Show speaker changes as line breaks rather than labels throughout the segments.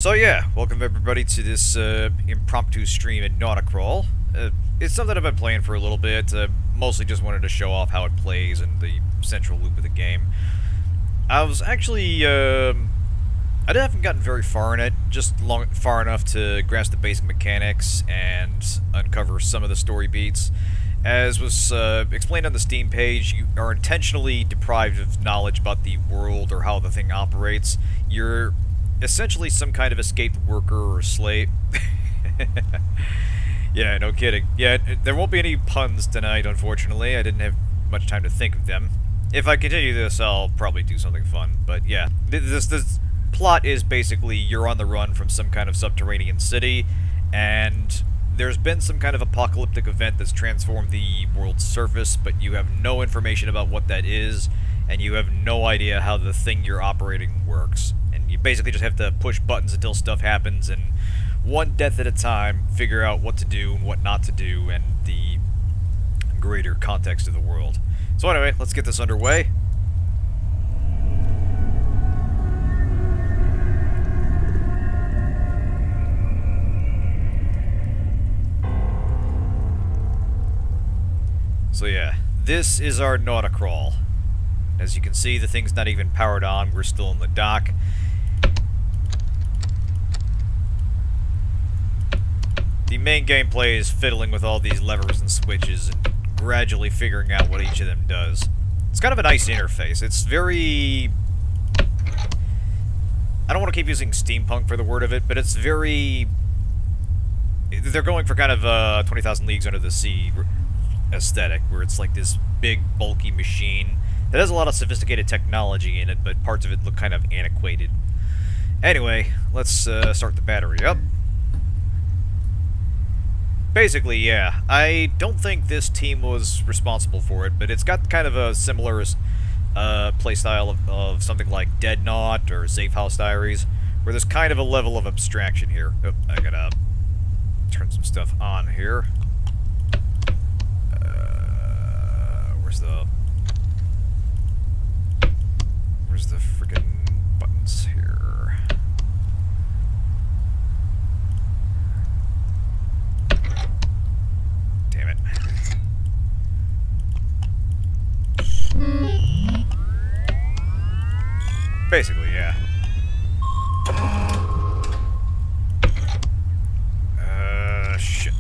So yeah, welcome everybody to this impromptu stream at Nauticrawl. It's something I've been playing for a little bit, mostly just wanted to show off how it plays and the central loop of the game. I was actually, I haven't gotten very far in it, just far enough to grasp the basic mechanics and uncover some of the story beats. As was explained on the Steam page, you are intentionally deprived of knowledge about the world or how the thing operates. You're essentially some kind of escaped worker or slave. Yeah, no kidding. Yeah, there won't be any puns tonight, unfortunately. I didn't have much time to think of them. If I continue this, I'll probably do something fun. But yeah, this plot is basically you're on the run from some kind of subterranean city, and there's been some kind of apocalyptic event that's transformed the world's surface, but you have no information about what that is, and you have no idea how the thing you're operating works. And you basically just have to push buttons until stuff happens, and one death at a time, figure out what to do and what not to do, and the greater context of the world. So anyway, let's get this underway. So yeah, this is our Nauticrawl. As you can see, the thing's not even powered on, we're still in the dock. The main gameplay is fiddling with all these levers and switches and gradually figuring out what each of them does. It's kind of a nice interface. It's very... I don't want to keep using steampunk for the word of it, but it's very... They're going for kind of 20,000 Leagues Under the Sea aesthetic, where it's like this big, bulky machine that has a lot of sophisticated technology in it, but parts of it look kind of antiquated. Anyway, let's start the battery up. Basically, yeah, I don't think this team was responsible for it, but it's got kind of a similar playstyle of something like Dead Knot or Safe House Diaries, where there's kind of a level of abstraction here. Oh, I gotta turn some stuff on here. Where's the frickin' buttons here? Damn it. Basically, yeah. Shit.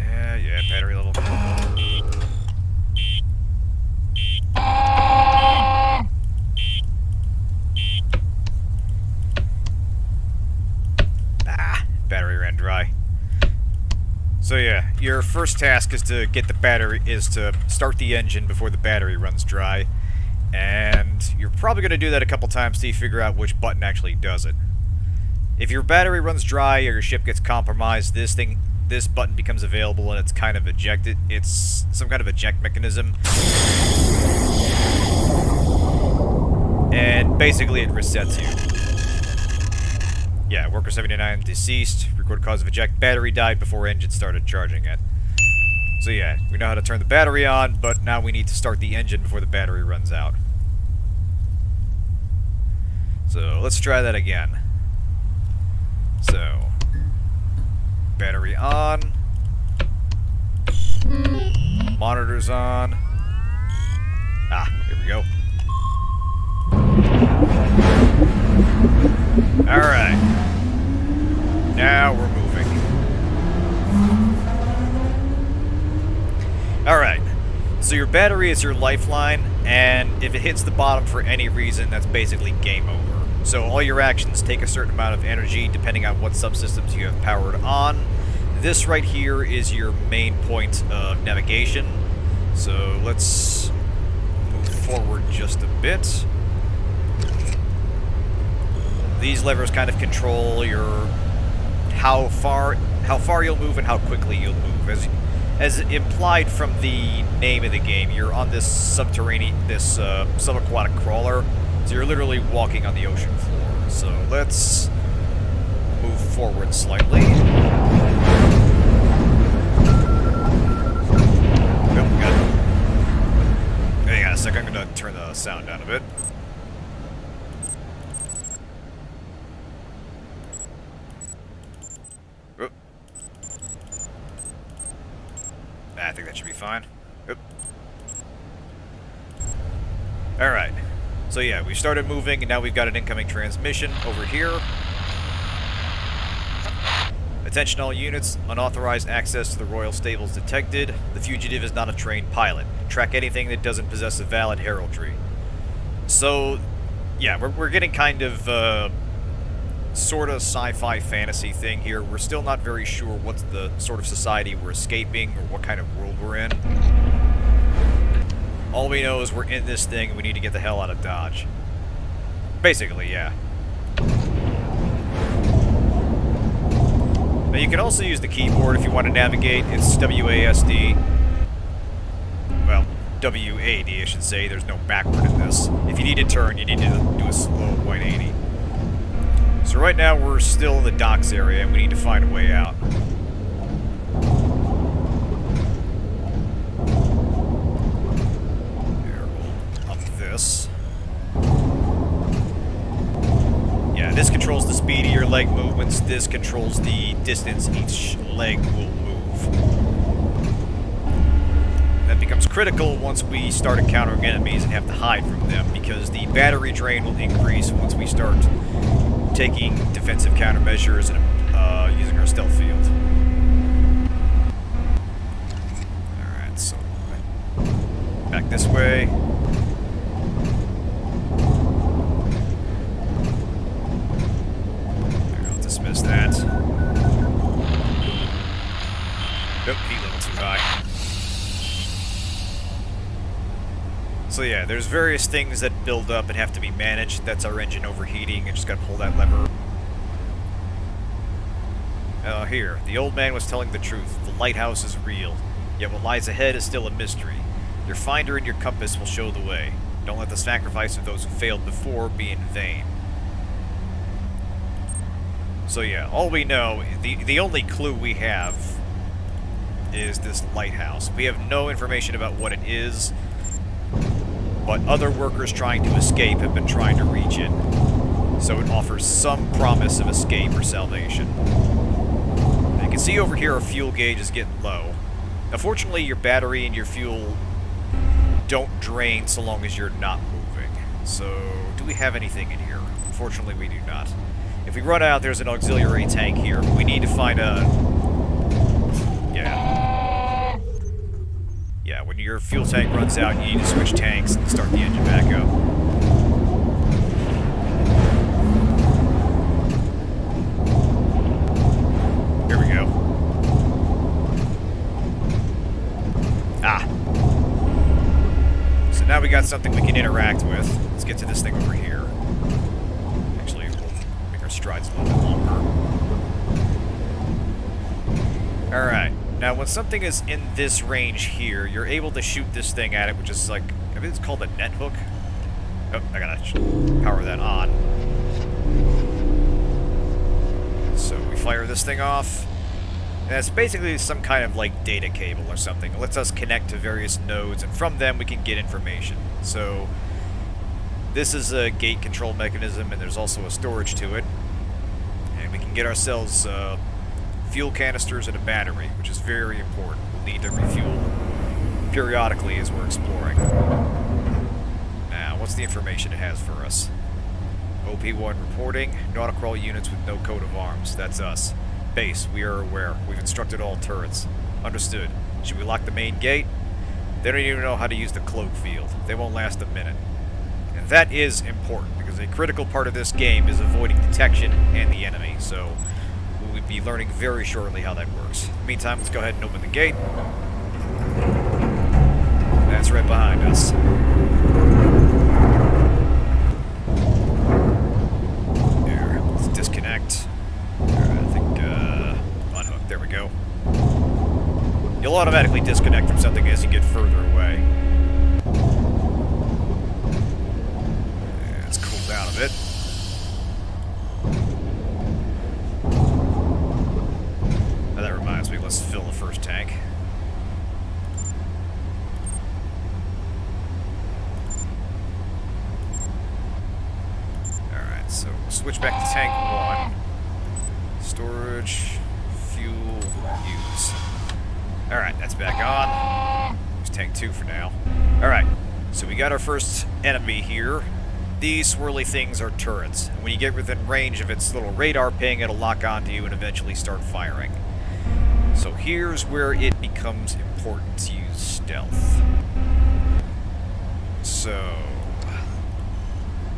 Yeah, battery level. Battery ran dry. So yeah, your first task is to get the battery, is to start the engine before the battery runs dry. And you're probably going to do that a couple times till you figure out which button actually does it. If your battery runs dry or your ship gets compromised, this button becomes available and it's kind of ejected. It's some kind of eject mechanism. And basically it resets you. Yeah, Worker 79 deceased, recorded cause of eject, battery died before engine started charging it. So yeah, we know how to turn the battery on, but now we need to start the engine before the battery runs out. So let's try that again. So, battery on, monitors on. Ah, here we go. Alright. Now we're moving. Alright. So your battery is your lifeline, and if it hits the bottom for any reason, that's basically game over. So all your actions take a certain amount of energy depending on what subsystems you have powered on. This right here is your main point of navigation. So let's move forward just a bit. These levers kind of control your how far you'll move and how quickly you'll move. As implied from the name of the game, you're on this subaquatic crawler, so you're literally walking on the ocean floor. So let's move forward slightly. Hang on a sec, I'm gonna turn the sound down a bit. think that should be fine. Oop. Alright. So yeah, we started moving, and now we've got an incoming transmission over here. Attention all units, unauthorized access to the Royal Stables detected. The fugitive is not a trained pilot. Track anything that doesn't possess a valid heraldry. So, yeah, we're getting kind of, sort of sci-fi fantasy thing here. We're still not very sure what's the sort of society we're escaping, or what kind of world we're in. All we know is we're in this thing, and we need to get the hell out of Dodge. Basically, yeah. Now you can also use the keyboard if you want to navigate. It's WASD. Well, WAD I should say. There's no backward in this. If you need to turn, you need to do a slow 180. So right now we're still in the docks area and we need to find a way out. Here, we'll up this. This controls the speed of your leg movements. This controls the distance each leg will move. That becomes critical once we start encountering enemies and have to hide from them, because the battery drain will increase once we start taking defensive countermeasures and using our stealth field. Alright, so back this way. Dismiss that. Nope, heat level too high. So yeah, there's various things that build up and have to be managed. That's our engine overheating. I just gotta pull that lever. Here. The old man was telling the truth. The lighthouse is real. Yet what lies ahead is still a mystery. Your finder and your compass will show the way. Don't let the sacrifice of those who failed before be in vain. So yeah, all we know, the only clue we have is this lighthouse. We have no information about what it is, but other workers trying to escape have been trying to reach it. So it offers some promise of escape or salvation. Now you can see over here our fuel gauge is getting low. Now fortunately your battery and your fuel don't drain so long as you're not moving. So, do we have anything in here? Unfortunately we do not. If we run out, there's an auxiliary tank here, but we need to find a... Yeah, when your fuel tank runs out, you need to switch tanks and start the engine back up. Here we go. Ah. So now we got something we can interact with. Let's get to this thing over here. Strides a little bit longer. Alright, now when something is in this range here, you're able to shoot this thing at it, which is like, I think it's called a net hook. Oh, I gotta power that on. So we fire this thing off, and it's basically some kind of like data cable or something. It lets us connect to various nodes, and from them we can get information. So this is a gate control mechanism, and there's also a storage to it. And we can get ourselves fuel canisters and a battery, which is very important. We'll need to refuel periodically as we're exploring. Now, what's the information it has for us? OP1 reporting, Nauticrawl units with no coat of arms. That's us. Base, we are aware. We've instructed all turrets. Understood. Should we lock the main gate? They don't even know how to use the cloak field. They won't last a minute. And that is important, because a critical part of this game is avoiding detection and the enemy, so we'll be learning very shortly how that works. In the meantime, let's go ahead and open the gate. That's right behind us. There, let's disconnect. I think, unhook, there we go. You'll automatically disconnect from something as you get further away. Let's cool down a bit. Now that reminds me, let's fill the first tank. Alright, so we'll switch back to tank 1. Storage, fuel, use. Alright, that's back on. Use tank 2 for now. Alright, so we got our first enemy here. These swirly things are turrets. And when you get within range of its little radar ping, it'll lock onto you and eventually start firing. So here's where it becomes important to use stealth. So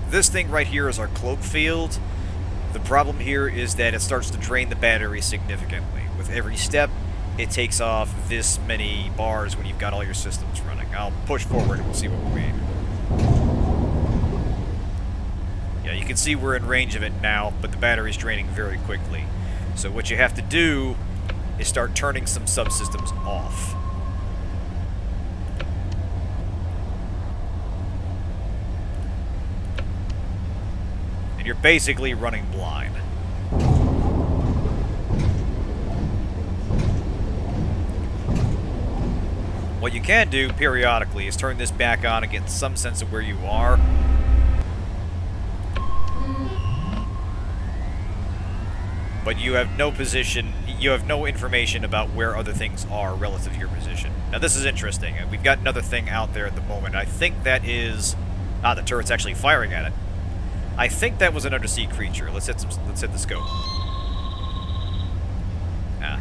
this thing right here is our cloak field. The problem here is that it starts to drain the battery significantly. With every step, it takes off this many bars when you've got all your systems running. I'll push forward and we'll see what we mean. Yeah, you can see we're in range of it now, but the battery's draining very quickly. So what you have to do is start turning some subsystems off. And you're basically running blind. What you can do periodically is turn this back on and get some sense of where you are. But you have no position, you have no information about where other things are relative to your position. Now this is interesting. We've got another thing out there at the moment. I think that is... Ah, the turret's actually firing at it. I think that was an undersea creature. Let's hit the scope. Ah.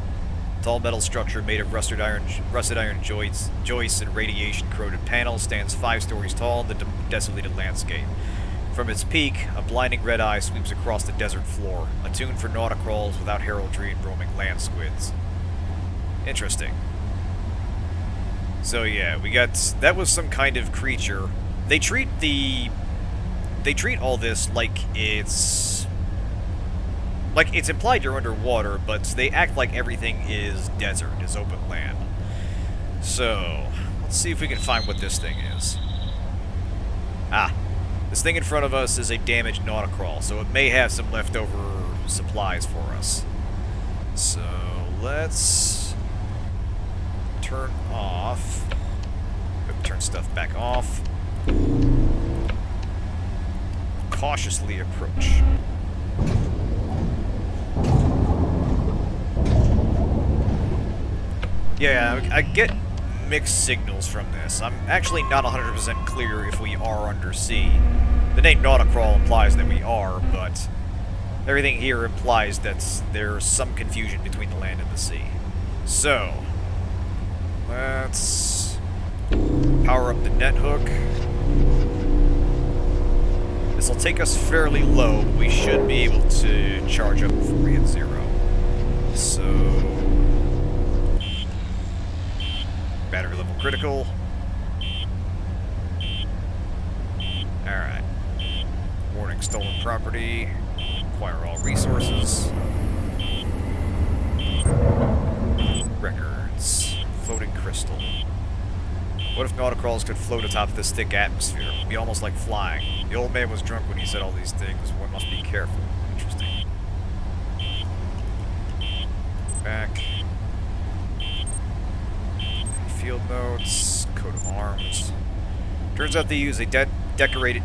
Tall metal structure made of rusted iron joists and radiation-corroded panels stands 5 stories tall in the desolated landscape. From its peak, a blinding red eye sweeps across the desert floor, attuned for nauticrawls without heraldry and roaming land squids. Interesting. So yeah, we got... That was some kind of creature. They treat all this like it's implied you're underwater, but they act like everything is desert, is open land. So, let's see if we can find what this thing is. Ah. This thing in front of us is a damaged Nauticrawl, so it may have some leftover supplies for us. So, let's turn off... Turn stuff back off. Cautiously approach. Yeah, I get mixed signals from this. I'm actually not 100% clear if we are undersea. The name Nauticrawl implies that we are, but everything here implies that there's some confusion between the land and the sea. So, let's power up the net hook. This will take us fairly low, but we should be able to charge up before we hit 0. So, battery level critical. Alright. Warning, stolen property. Acquire all resources. Records. Floating crystal. What if Nauticrawls could float atop this thick atmosphere? It'd be almost like flying. The old man was drunk when he said all these things. One must be careful. Interesting. Back. Field notes. Coat of arms. Turns out they use a decorated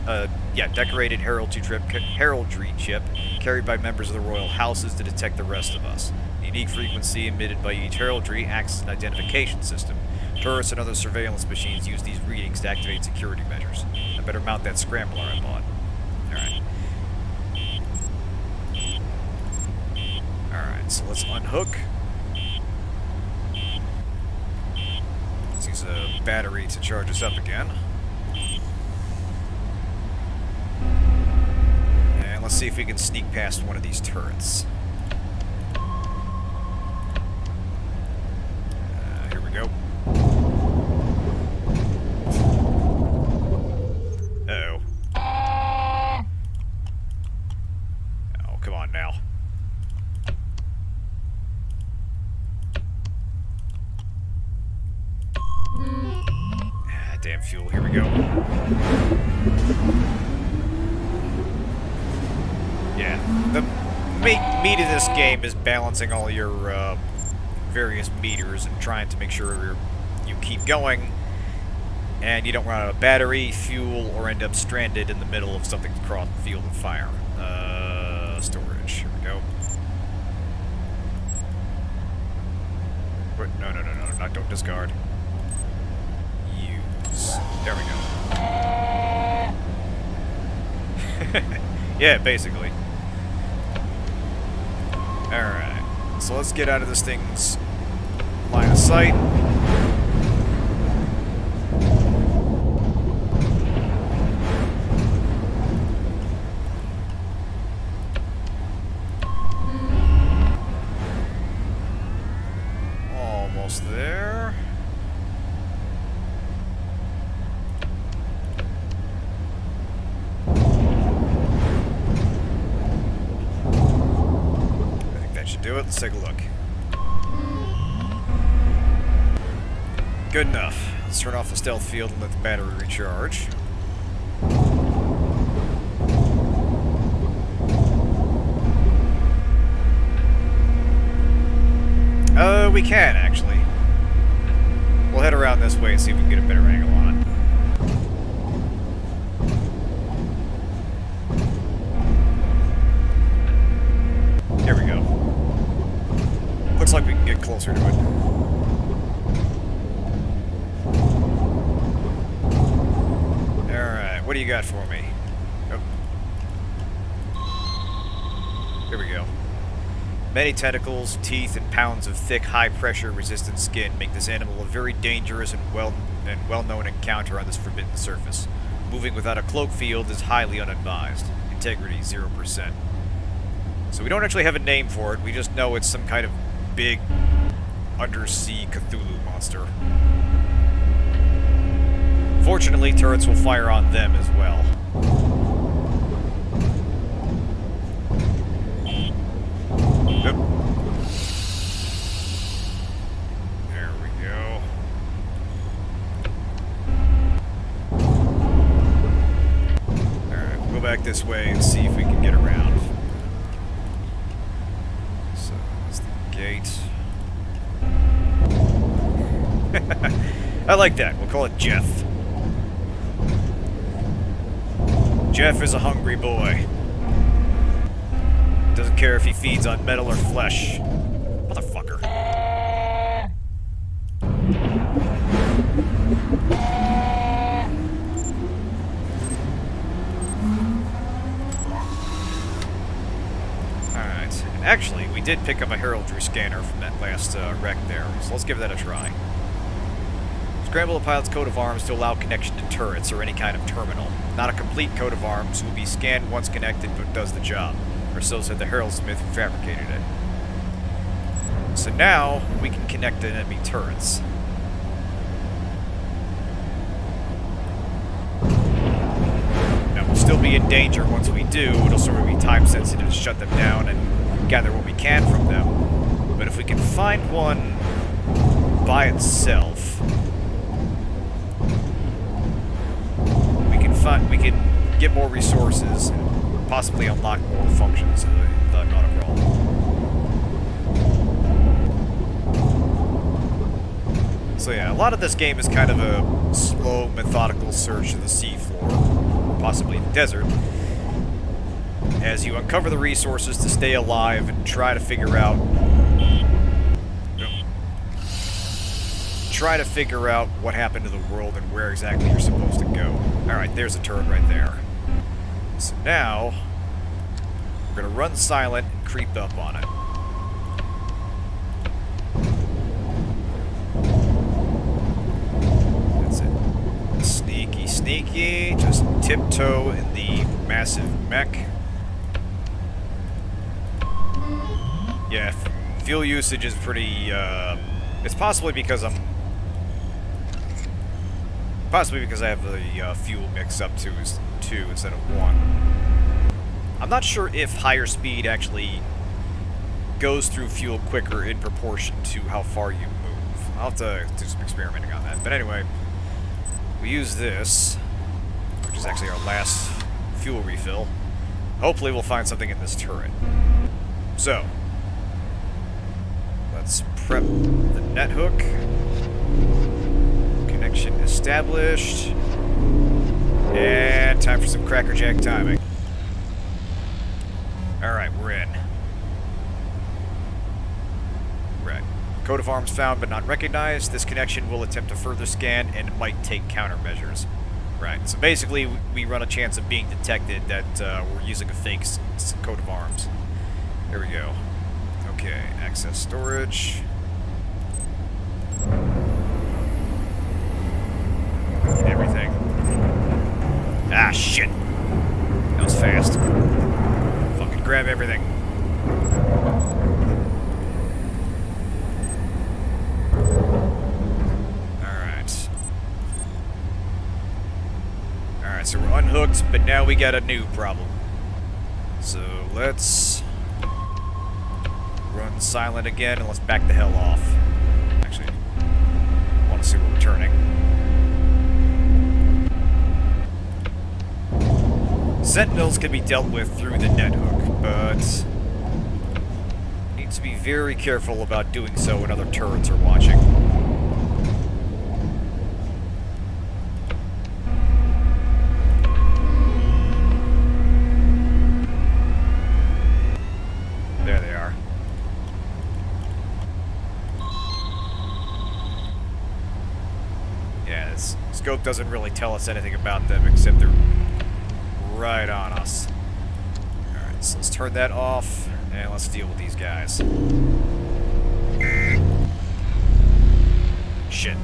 heraldry chip carried by members of the royal houses to detect the rest of us. The unique frequency emitted by each heraldry acts as an identification system. Tourists and other surveillance machines use these readings to activate security measures. I better mount that scrambler I bought. Alright. Alright, so let's unhook. Let's use a battery to charge us up again. And let's see if we can sneak past one of these turrets. Here we go. Uh-oh. Oh, come on now. Damn fuel, here we go. Yeah, the meat of this game is balancing all your various meters and trying to make sure you keep going and you don't run out of battery, fuel, or end up stranded in the middle of something across the field of fire. Storage. Here we go. Wait, no, not Don't discard. Use. There we go. Yeah, basically. Alright. So let's get out of this thing's line of sight. Almost there. Should do it. Let's take a look. Good enough. Let's turn off the stealth field and let the battery recharge. We can, actually. We'll head around this way and see if we can get a better angle on it. Here we go. Looks like we can get closer to it. Alright, what do you got for me? Oh. Here we go. Many tentacles, teeth, and pounds of thick, high-pressure, resistant skin make this animal a very dangerous and well-known encounter on this forbidden surface. Moving without a cloak field is highly unadvised. Integrity 0%. So we don't actually have a name for it, we just know it's some kind of big undersea Cthulhu monster. Fortunately, turrets will fire on them as well. Yep. There we go. Alright, we'll go back this way and see if we can get around. So, that's the gate. I like that. We'll call it Jeff. Jeff is a hungry boy. Doesn't care if he feeds on metal or flesh. Motherfucker. Alright. And actually, we did pick up a heraldry scanner from that last wreck there, so let's give that a try. Scramble a pilot's coat of arms to allow connection to turrets or any kind of terminal. Not a complete coat of arms, will be scanned once connected, but does the job. Or so said the heraldsmith who fabricated it. So now, we can connect to enemy turrets. Now, we'll still be in danger once we do. It'll sort of be time sensitive to shut them down and gather what we can from them. But if we can find one by itself, we can get more resources and possibly unlock more functions of the Nauticrawl. So yeah, a lot of this game is kind of a slow, methodical search of the seafloor, or possibly the desert, as you uncover the resources to stay alive and try to figure out what happened to the world and where exactly you're supposed to go. Alright, there's a turret right there. So now, we're going to run silent and creep up on it. That's it. Sneaky, sneaky. Just tiptoe in the massive mech. Yeah, fuel usage is pretty, it's possibly because I have the fuel mix up to 2 instead of 1. I'm not sure if higher speed actually goes through fuel quicker in proportion to how far you move. I'll have to do some experimenting on that. But anyway, we use this, which is actually our last fuel refill. Hopefully we'll find something in this turret. So, let's prep the net hook. Connection established. And time for some crackerjack timing. Alright, we're in. Right. Coat of arms found but not recognized. This connection will attempt to further scan and might take countermeasures. Right, so basically we run a chance of being detected that we're using a fake coat of arms. There we go. Okay, access storage. Get everything. Ah, shit! That was fast. Fucking grab everything. Alright, so we're unhooked, but now we got a new problem. So let's run silent again and let's back the hell off. Actually, I want to see we're returning. Sentinels can be dealt with through the net hook, but need to be very careful about doing so when other turrets are watching. There they are. Yeah, this scope doesn't really tell us anything about them except they're right on us. Alright, so let's turn that off, and let's deal with these guys. Shit.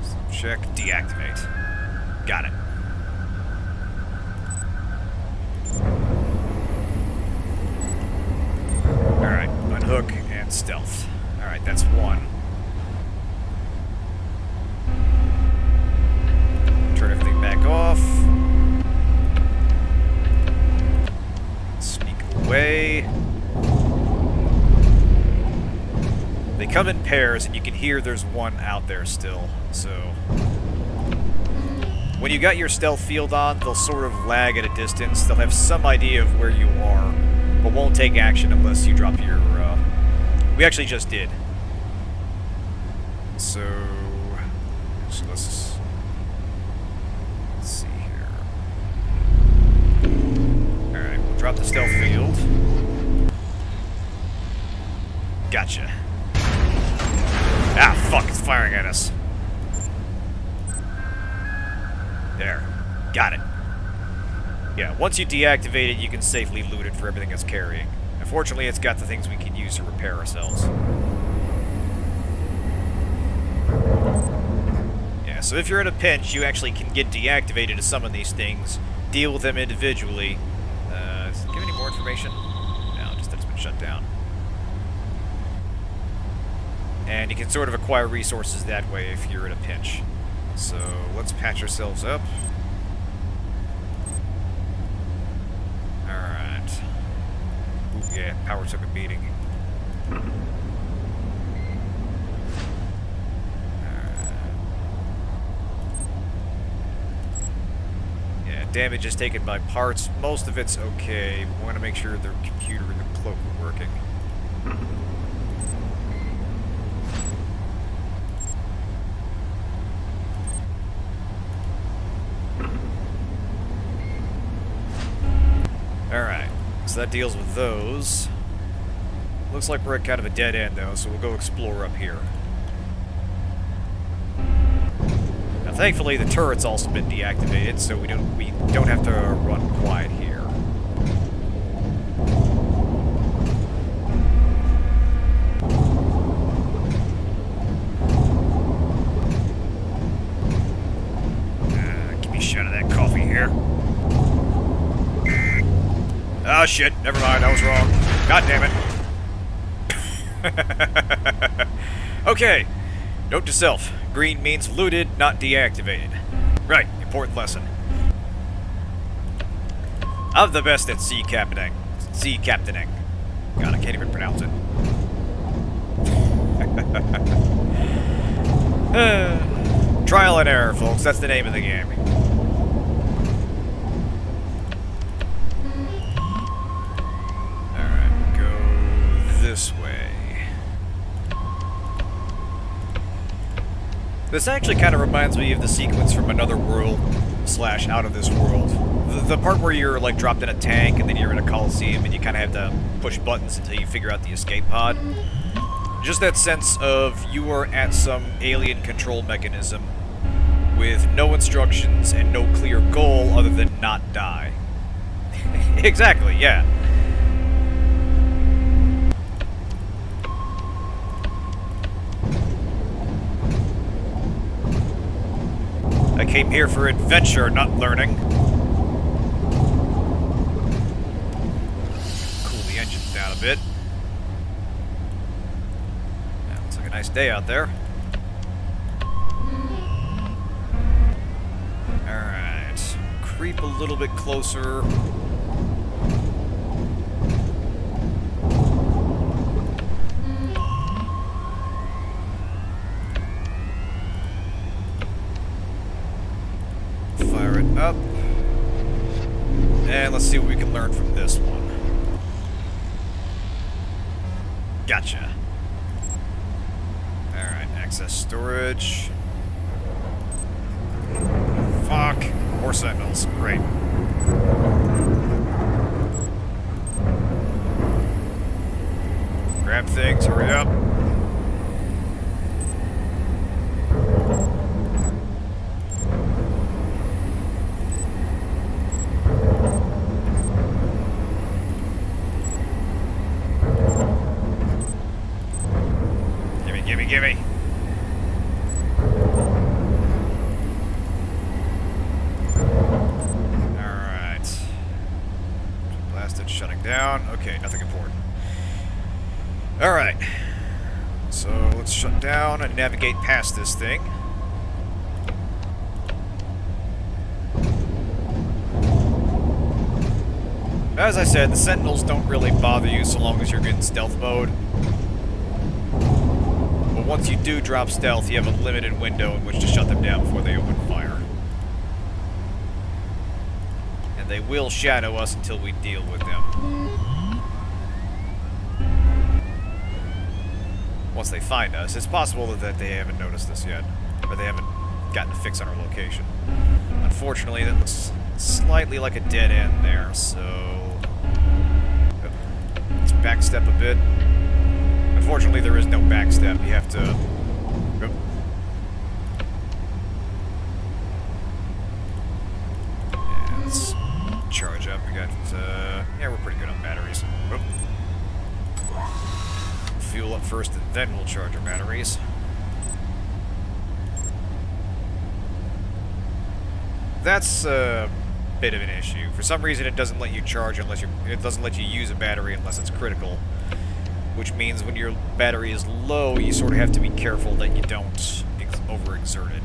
So check, deactivate. Got it. Alright, unhook and stealth. Alright, that's one. Turn everything back off. Sneak away. They come in pairs, and you can hear there's one out there still, so... When you got your stealth field on, they'll sort of lag at a distance. They'll have some idea of where you are, but won't take action unless you drop your, We actually just did. So let's see here. Alright, we'll drop the stealth field. Gotcha. Ah, fuck, it's firing at us. There. Got it. Yeah, once you deactivate it, you can safely loot it for everything it's carrying. Unfortunately, it's got the things we can use to repair ourselves. Yeah, so if you're in a pinch, you actually can get deactivated to summon these things, deal with them individually. Does it give any more information? No, just that it's been shut down. And you can sort of acquire resources that way if you're in a pinch. So, let's patch ourselves up. Alright. Ooh, yeah, power took a beating. Yeah, damage is taken by parts. Most of it's okay. We want to make sure the computer and the cloak are working. Alright, so that deals with those. Looks like we're at kind of a dead end, though, so we'll go explore up here. Now, thankfully, the turret's also been deactivated, so we don't have to run quiet here. Give me a shot of that coffee here. Oh shit, never mind, I was wrong. God damn it. Okay, note to self. Green means looted, not deactivated. Right, important lesson. I'm the best at sea captaining. God, I can't even pronounce it. Trial and error, folks, that's the name of the game. This way. This actually kind of reminds me of the sequence from Another World / Out of This World. the part where you're like dropped in a tank and then you're in a coliseum and you kind of have to push buttons until you figure out the escape pod. Just that sense of you are at some alien control mechanism with no instructions and no clear goal other than not die. Exactly, yeah. I came here for adventure, not learning. Cool the engines down a bit. Yeah, looks like a nice day out there. Alright. Creep a little bit closer. Fire it up. And let's see what we can learn from this one. Gotcha. Alright, access storage. Fuck. More sentinels. Great. Grab things, hurry up. Gimme. Alright. Blasted, shutting down. Okay, nothing important. Alright. So let's shut down and navigate past this thing. As I said, the sentinels don't really bother you so long as you're in stealth mode. Once you do drop stealth, you have a limited window in which to shut them down before they open fire. And they will shadow us until we deal with them. Once they find us, it's possible that they haven't noticed us yet, or they haven't gotten a fix on our location. Unfortunately, that looks slightly like a dead end there, so let's backstep a bit. Unfortunately, there is no backstep. You have to... Oh. Yeah, let's charge up. We got... yeah, we're pretty good on batteries. Oh. Fuel up first, and then we'll charge our batteries. That's a bit of an issue. For some reason, it doesn't let you charge unless you're... It doesn't let you use a battery unless it's critical. Which means when your battery is low, you sort of have to be careful that you don't overexert it.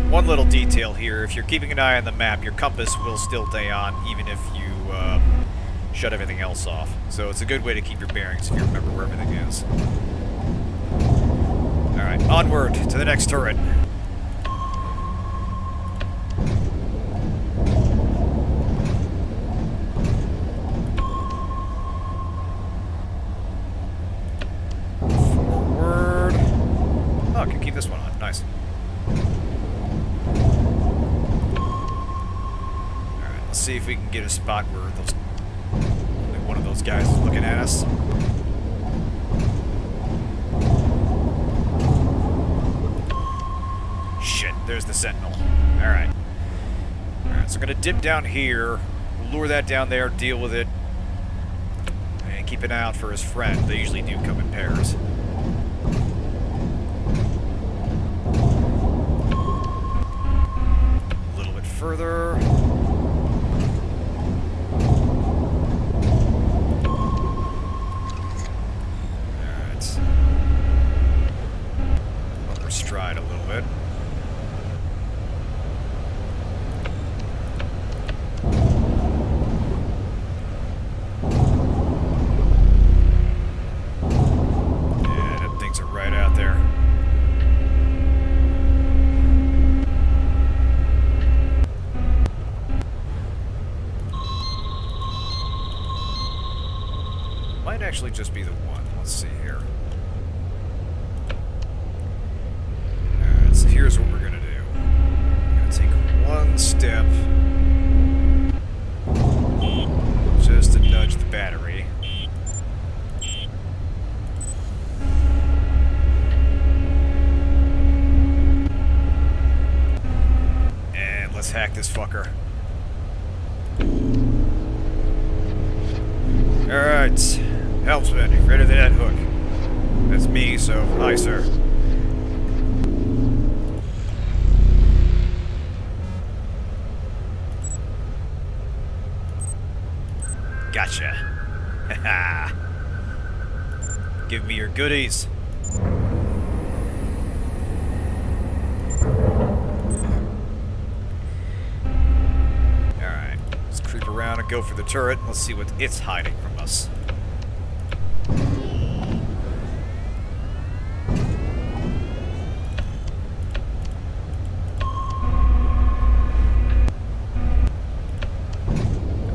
One little detail here, if you're keeping an eye on the map, your compass will still stay on even if you shut everything else off. So it's a good way to keep your bearings if you remember where everything is. Alright, onward to the next turret. This one on. Nice. Alright, let's see if we can get a spot where one of those guys is looking at us. Shit, there's the sentinel. Alright. Alright, so we're gonna dip down here, lure that down there, deal with it, and keep an eye out for his friend. They usually do come in pairs. Further. Alright. Upper stride a little bit. Yeah, them things are right out there. Might actually just be the one. Let's see here. here's what we're gonna do. We're gonna take one step just to nudge the battery. And let's hack this fucker. Alright. Helmsman, ready to that hook. That's me, so hi, sir. Gotcha. Haha. Give me your goodies. Alright. Let's creep around and go for the turret. Let's see what it's hiding from us.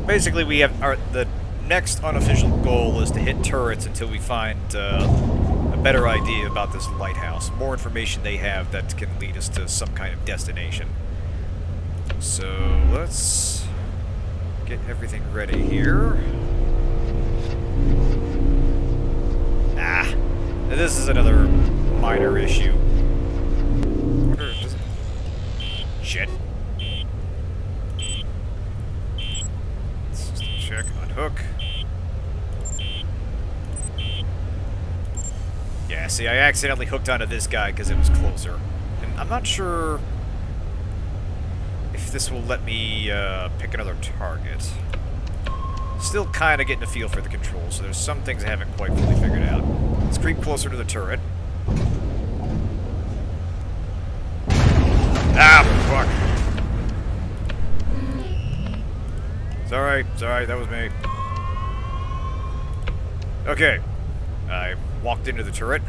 Basically, we have the next unofficial goal is to hit turrets until we find a better idea about this lighthouse. More information they have that can lead us to some kind of destination. So let's get everything ready here. Ah, this is another minor issue. Shit. Check, unhook. Yeah, see, I accidentally hooked onto this guy because it was closer. And I'm not sure if this will let me pick another target. Still kind of getting a feel for the controls, so there's some things I haven't quite fully figured out. Let's creep closer to the turret. Ah, fuck. It's alright, that was me. Okay. I walked into the turret.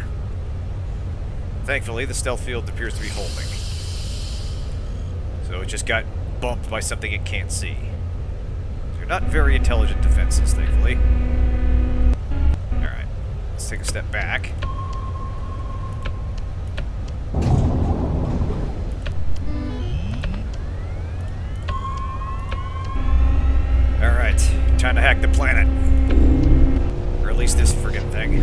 Thankfully, the stealth field appears to be holding. So it just got bumped by something it can't see. They're not very intelligent defenses, thankfully. Alright, let's take a step back. Alright, time to hack the planet. Or at least this friggin' thing.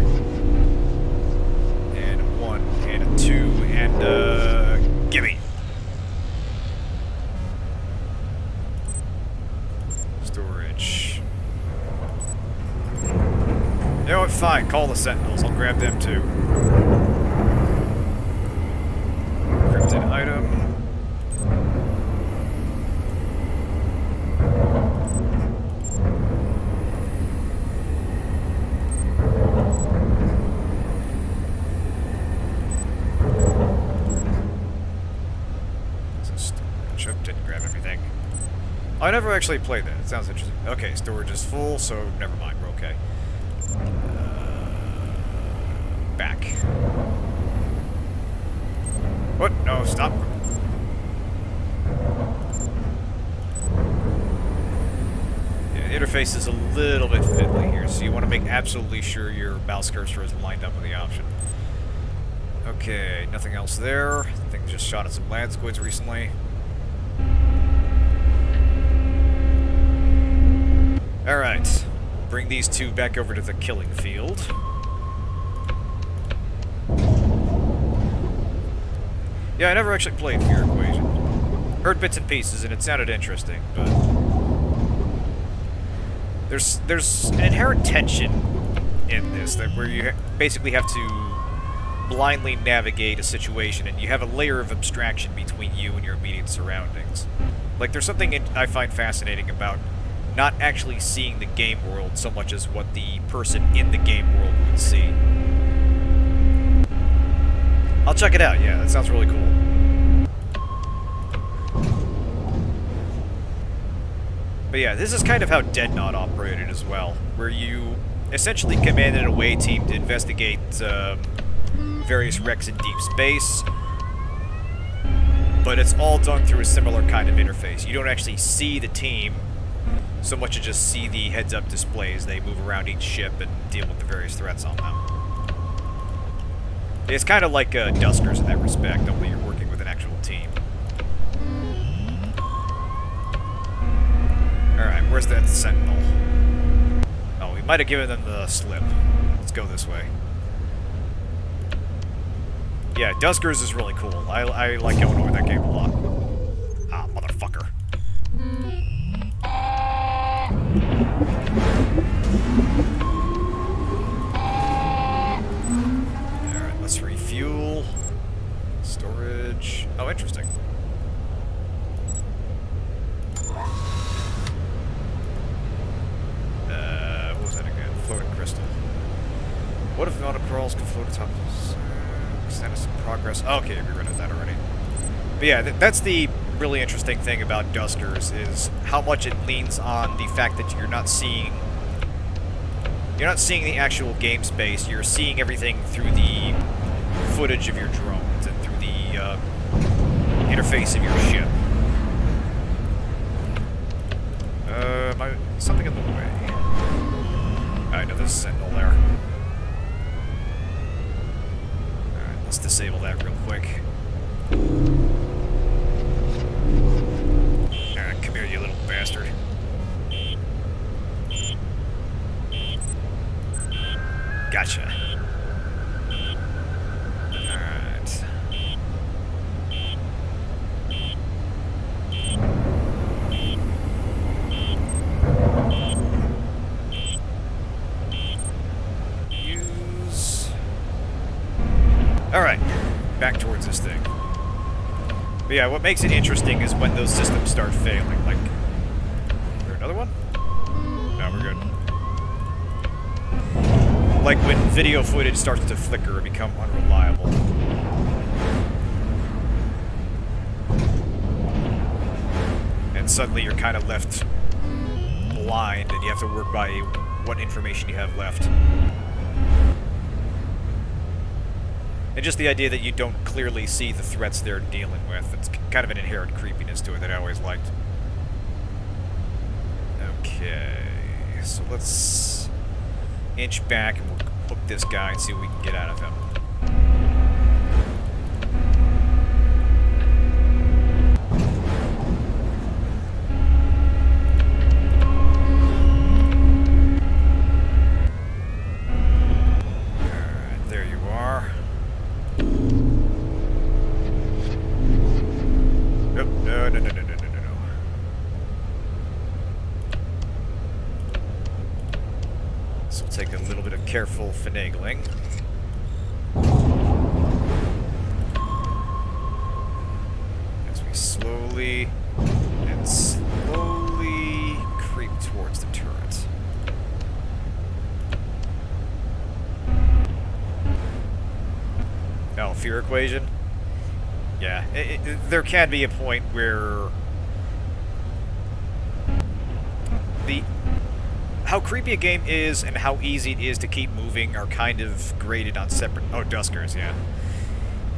And a 1, and a 2, and gimme! Storage. You know what, fine, call the Sentinels, I'll grab them too. Encrypted item. Didn't grab everything. I never actually played that. It sounds interesting. Okay, storage is full, so never mind. We're okay. Back. What? No, stop. Yeah, the interface is a little bit fiddly here, so you want to make absolutely sure your mouse cursor is lined up with the option. Okay, nothing else there. I think they just shot at some land squids recently. Alright, bring these two back over to the killing field. Yeah, I never actually played Fear Equation. Heard bits and pieces, and it sounded interesting, but there's an inherent tension in this, that where you basically have to blindly navigate a situation, and you have a layer of abstraction between you and your immediate surroundings. Like, there's something I find fascinating about not actually seeing the game world so much as what the person in the game world would see. I'll check it out, yeah, that sounds really cool. But yeah, this is kind of how Dead Knot operated as well, where you essentially commanded an away team to investigate various wrecks in deep space, but it's all done through a similar kind of interface. You don't actually see the team so much as just see the heads-up display as they move around each ship and deal with the various threats on them. It's kind of like Duskers in that respect, only you're working with an actual Where's that sentinel? Oh, we might have given them the slip. Let's go this way. Yeah, Duskers is really cool. I like going over that game a lot. Ah, motherfucker. Alright, let's refuel. Storage. Oh, interesting. What was that again? Floating crystal. What if Nauticrawls can float atop status of progress? Okay, we read that already. But yeah, that's the really interesting thing about Duskers, is how much it leans on the fact that you're not seeing the actual game space. You're seeing everything through the footage of your drones and through the interface of your ship. Something in the way. I know there's a sentinel there. Alright, let's disable that real quick. Alright, come here, you little bastard. Gotcha. Alright. Alright, back towards this thing. But yeah, what makes it interesting is when those systems start failing. Like, is there another one? No, we're good. Like when video footage starts to flicker or become unreliable. And suddenly you're kind of left blind and you have to work by what information you have left. And just the idea that you don't clearly see the threats they're dealing with. It's kind of an inherent creepiness to it that I always liked. Okay, so let's inch back and we'll hook this guy and see what we can get out of him. Alright, there you are. No. This will take a little bit of careful finagling. As we slowly creep towards the turret. Oh, fear equation? Yeah, there can be a point where how creepy a game is and how easy it is to keep moving are kind of graded on separate... Oh, Duskers, yeah.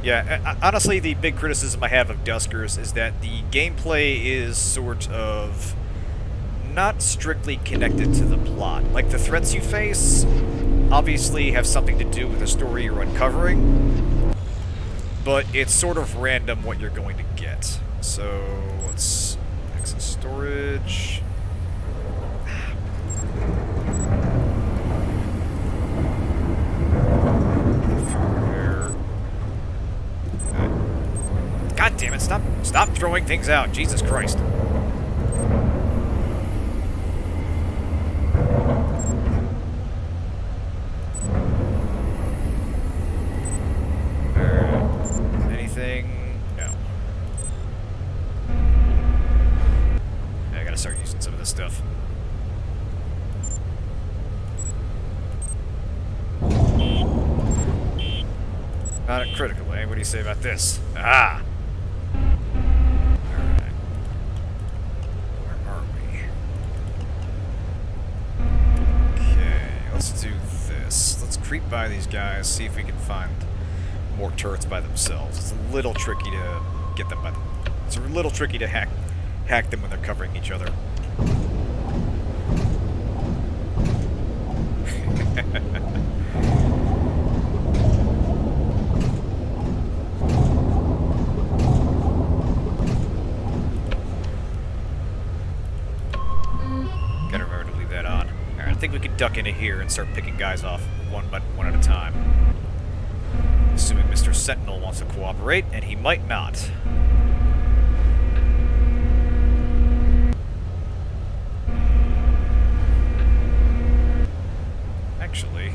Yeah, honestly, the big criticism I have of Duskers is that the gameplay is sort of not strictly connected to the plot. Like, the threats you face obviously have something to do with the story you're uncovering, but it's sort of random what you're going to get. So, let's access storage. God damn it, stop throwing things out, Jesus Christ. Start using some of this stuff. Not a critical, eh? What do you say about this? Ah! Alright. Where are we? Okay, let's do this. Let's creep by these guys, see if we can find more turrets by themselves. It's a little tricky to get them by them. It's a little tricky to hack them when they're covering each other. think we can duck into here and start picking guys off one at a time. Assuming Mr. Sentinel wants to cooperate, and he might not. Actually,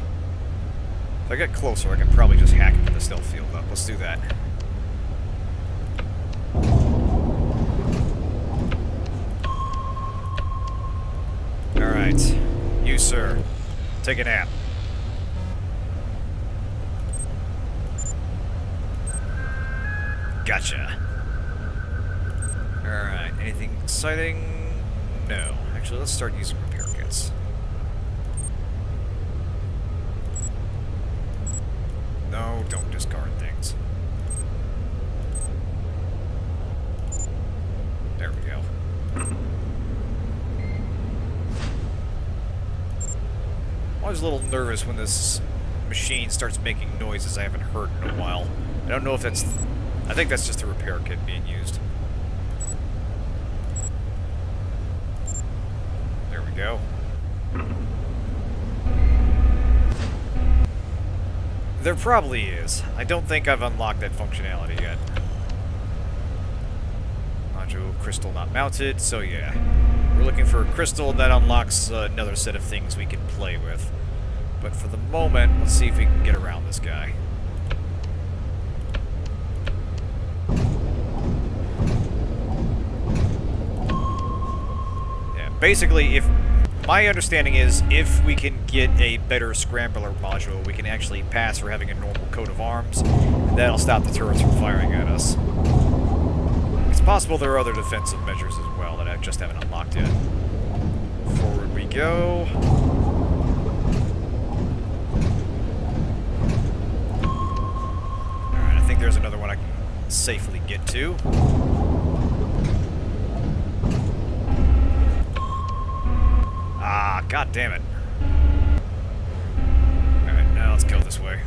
if I get closer, I can probably just hack into the stealth field up. Let's do that. Alright. You, sir. Take a nap. Gotcha. Alright. Anything exciting? No. Actually, let's start using repair kits. No, don't discard things. There we go. I'm always a little nervous when this machine starts making noises I haven't heard in a while. I don't know if that's... I think that's just a repair kit being used. There we go. There probably is. I don't think I've unlocked that functionality yet. Module crystal not mounted, so yeah. We're looking for a crystal that unlocks another set of things we can play with. But for the moment, let's see if we can get around this guy. Yeah, basically, my understanding is if we can get a better scrambler module, we can actually pass for having a normal coat of arms, and that'll stop the turrets from firing at us. It's possible there are other defensive measures as well that I just haven't unlocked yet. Forward we go. Alright, I think there's another one I can safely get to. Ah, god damn it. Alright, now let's go this way.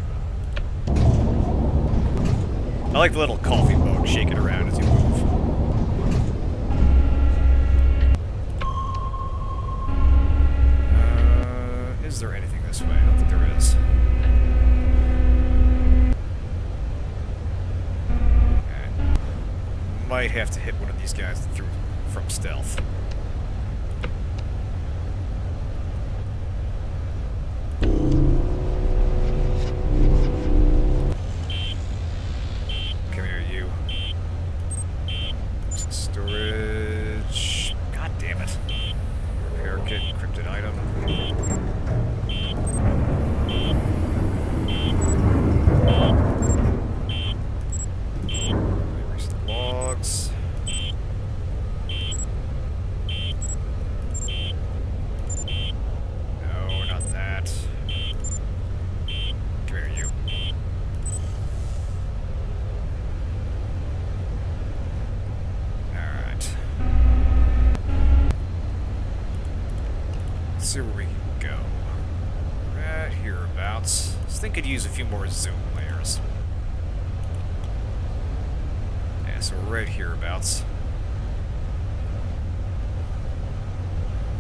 I like the little coffee mug shaking around as you move. Is there anything this way? I don't think there is. Okay. Might have to hit one of these guys through from stealth. Come here, you. Storage. God damn it. Repair kit, encrypted item. Logs. No, not that. Come here, you. Alright. Let's see where we can go. Right hereabouts. I think could use a few more zoom layers. Yeah, so we're right hereabouts.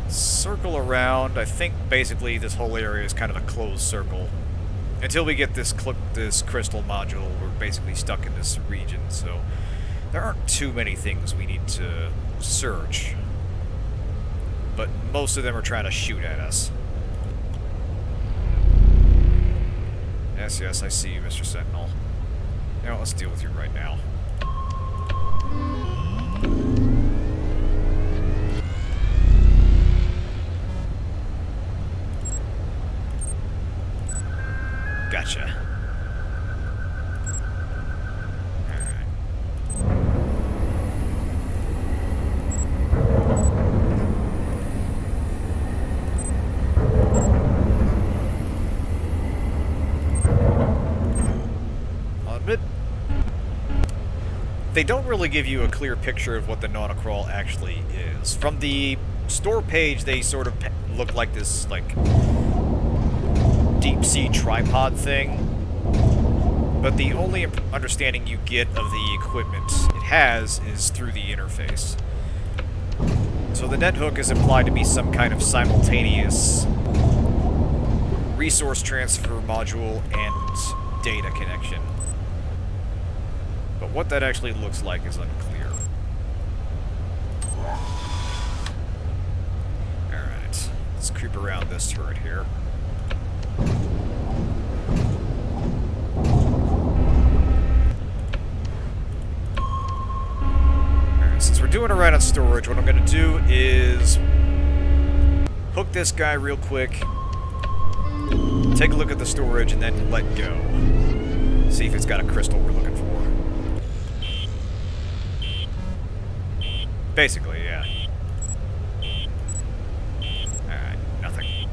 Circle around. I think basically this whole area is kind of a closed circle. Until we get this crystal module, we're basically stuck in this region, so there aren't too many things we need to search. But most of them are trying to shoot at us. Yes, yes, I see you, Mr. Sentinel. You know, let's deal with you right now. Gotcha. They don't really give you a clear picture of what the Nauticrawl actually is. From the store page, they sort of look like this, like, deep-sea tripod thing. But the only understanding you get of the equipment it has is through the interface. So the net hook is implied to be some kind of simultaneous resource transfer module and data connection. But what that actually looks like is unclear. Alright, let's creep around this turret here. Alright, since we're doing it right on storage, what I'm going to do is hook this guy real quick, take a look at the storage, and then let go. See if it's got a crystal we're looking for. Basically, yeah. Alright, nothing.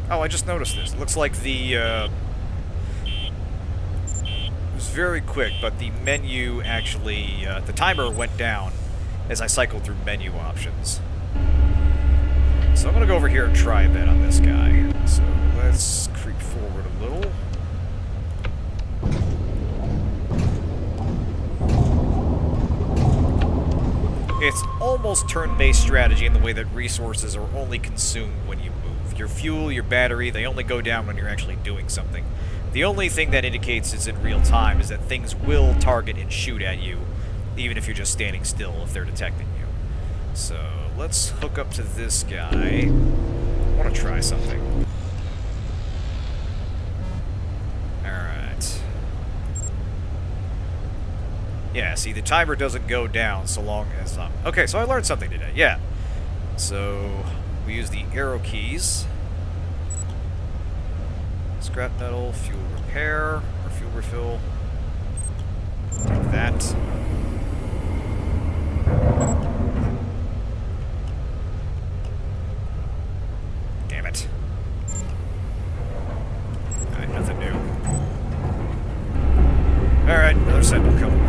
Oh, I just noticed this. It looks like the, it was very quick, but the menu actually, the timer went down as I cycled through menu options. So I'm gonna go over here and try a bit on this guy. So let's creep forward a little. It's almost turn-based strategy in the way that resources are only consumed when you move. Your fuel, your battery, they only go down when you're actually doing something. The only thing that indicates it's in real time is that things will target and shoot at you, even if you're just standing still if they're detecting you. So let's hook up to this guy. I want to try something. Alright. Yeah, see, the timer doesn't go down so long as... okay, so I learned something today, yeah. So, we use the arrow keys. Scrap metal, fuel repair, or fuel refill. Take that. Damn it. Alright, nothing new. Alright, another sentinel coming.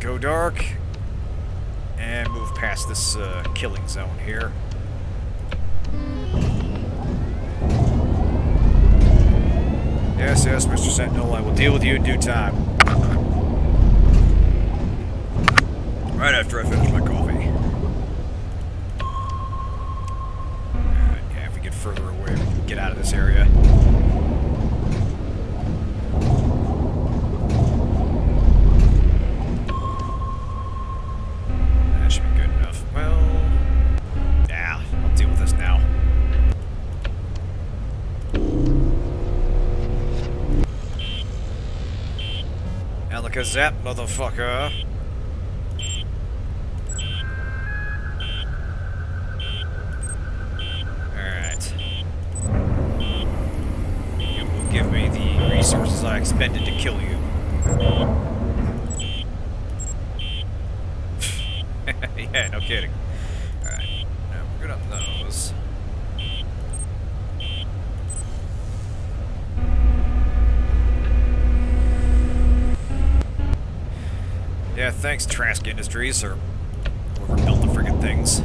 Go dark and move past this killing zone here. Yes, yes, Mr. Sentinel, I will deal with you in due time. Right after I finish my coffee. Alright, yeah, if we get further away, we can get out of this area. Zap, motherfucker. Alright. You will give me the resources I expended to kill you. Yeah, no kidding. Alright. Now we're good on those. Yeah, thanks, Trask Industries, or whoever built the friggin' things.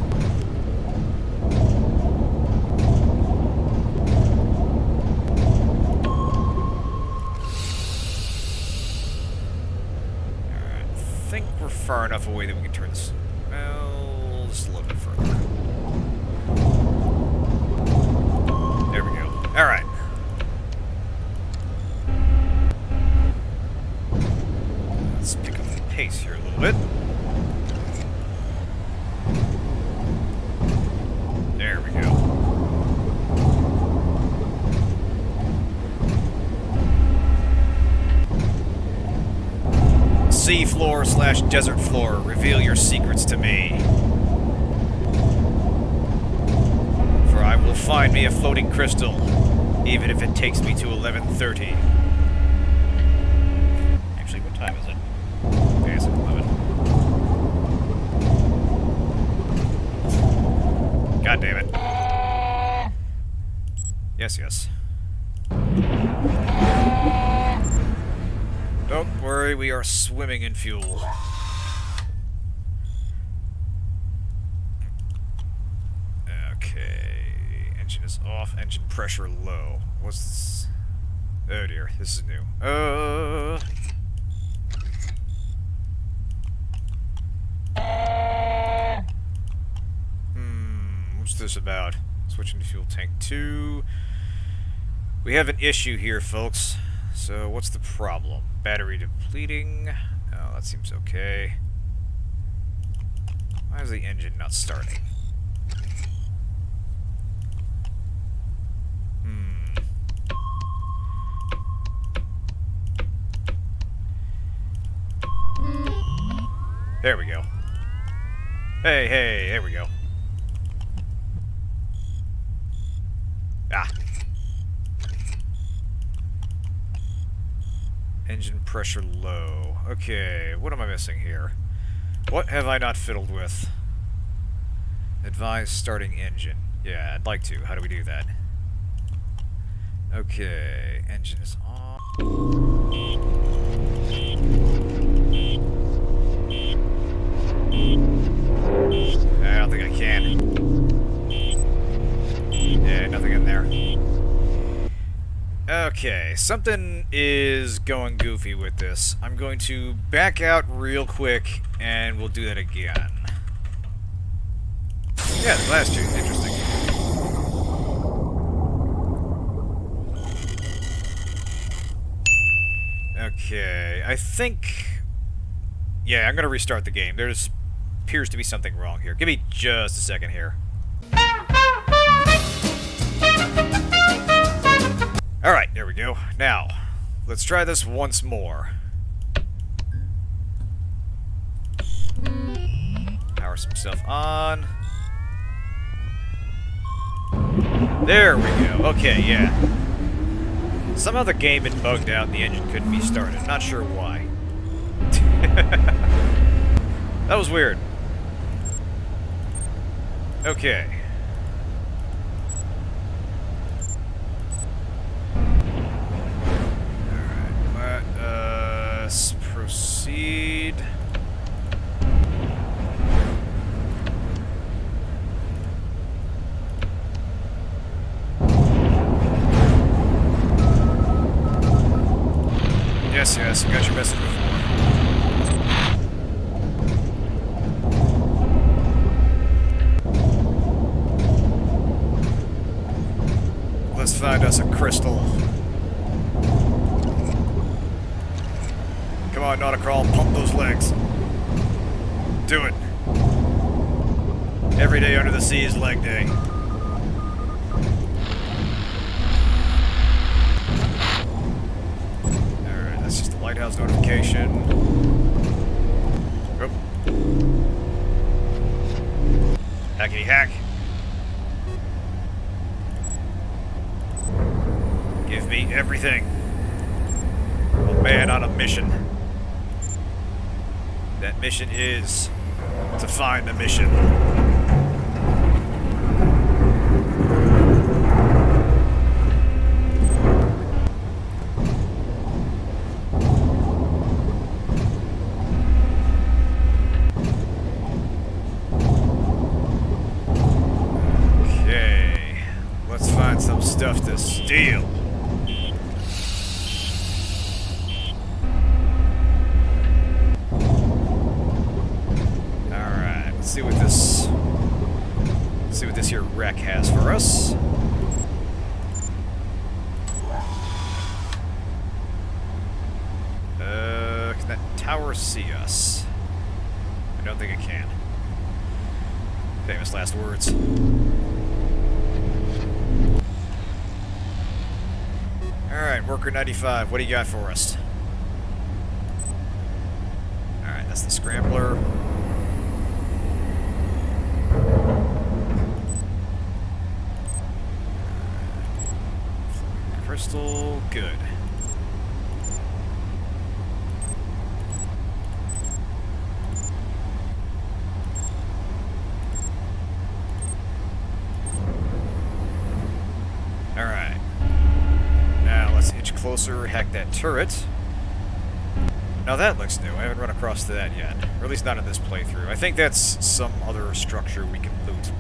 Alright, I think we're far enough away that we can turn this... well, just a little bit further. There we go. Alright. Let's pick up the pace here a little bit. There we go. Sea floor / desert floor, reveal your secrets to me. For I will find me a floating crystal, even if it takes me to 11:30. Actually, what time is it? Okay, it's 11. God damn it. Yes, yes. Don't worry, we are swimming in fuel. Okay. Engine is off, engine pressure low. What's this? Oh dear, this is new. this about? Switching to fuel tank 2. We have an issue here, folks. So, what's the problem? Battery depleting. Oh, that seems okay. Why is the engine not starting? There we go. Hey, there we go. Ah. Engine pressure low. Okay, what am I missing here? What have I not fiddled with? Advise starting engine. Yeah, I'd like to. How do we do that? Okay, engine is on. I don't think I can. Yeah, nothing in there. Okay, something is going goofy with this. I'm going to back out real quick, and we'll do that again. Yeah, the blast tube. Interesting. Okay, I think... Yeah, I'm going to restart the game. There's appears to be something wrong here. Give me just a second here. Alright, there we go. Now, let's try this once more. Power some stuff on. There we go. Okay, yeah. Somehow the game had bugged out and the engine couldn't be started. Not sure why. That was weird. Okay. Alright, let us proceed. Yes, I got your message before. Let's find us a crystal. Come on, Nauticrawl, pump those legs. Do it. Every day under the sea is leg day. Alright, that's just a lighthouse notification. Oh. Hackety hack. Give me everything. A man on a mission. That mission is to find the mission. Okay, let's find some stuff to steal. See what this here wreck has for us. Can that tower see us? I don't think it can. Famous last words. Alright, Worker 95, what do you got for us? Alright, that's the scrambler. Crystal, good. Alright. Now let's inch closer, hack that turret. Now that looks new. I haven't run across that yet. Or at least not in this playthrough. I think that's some other structure we can loot.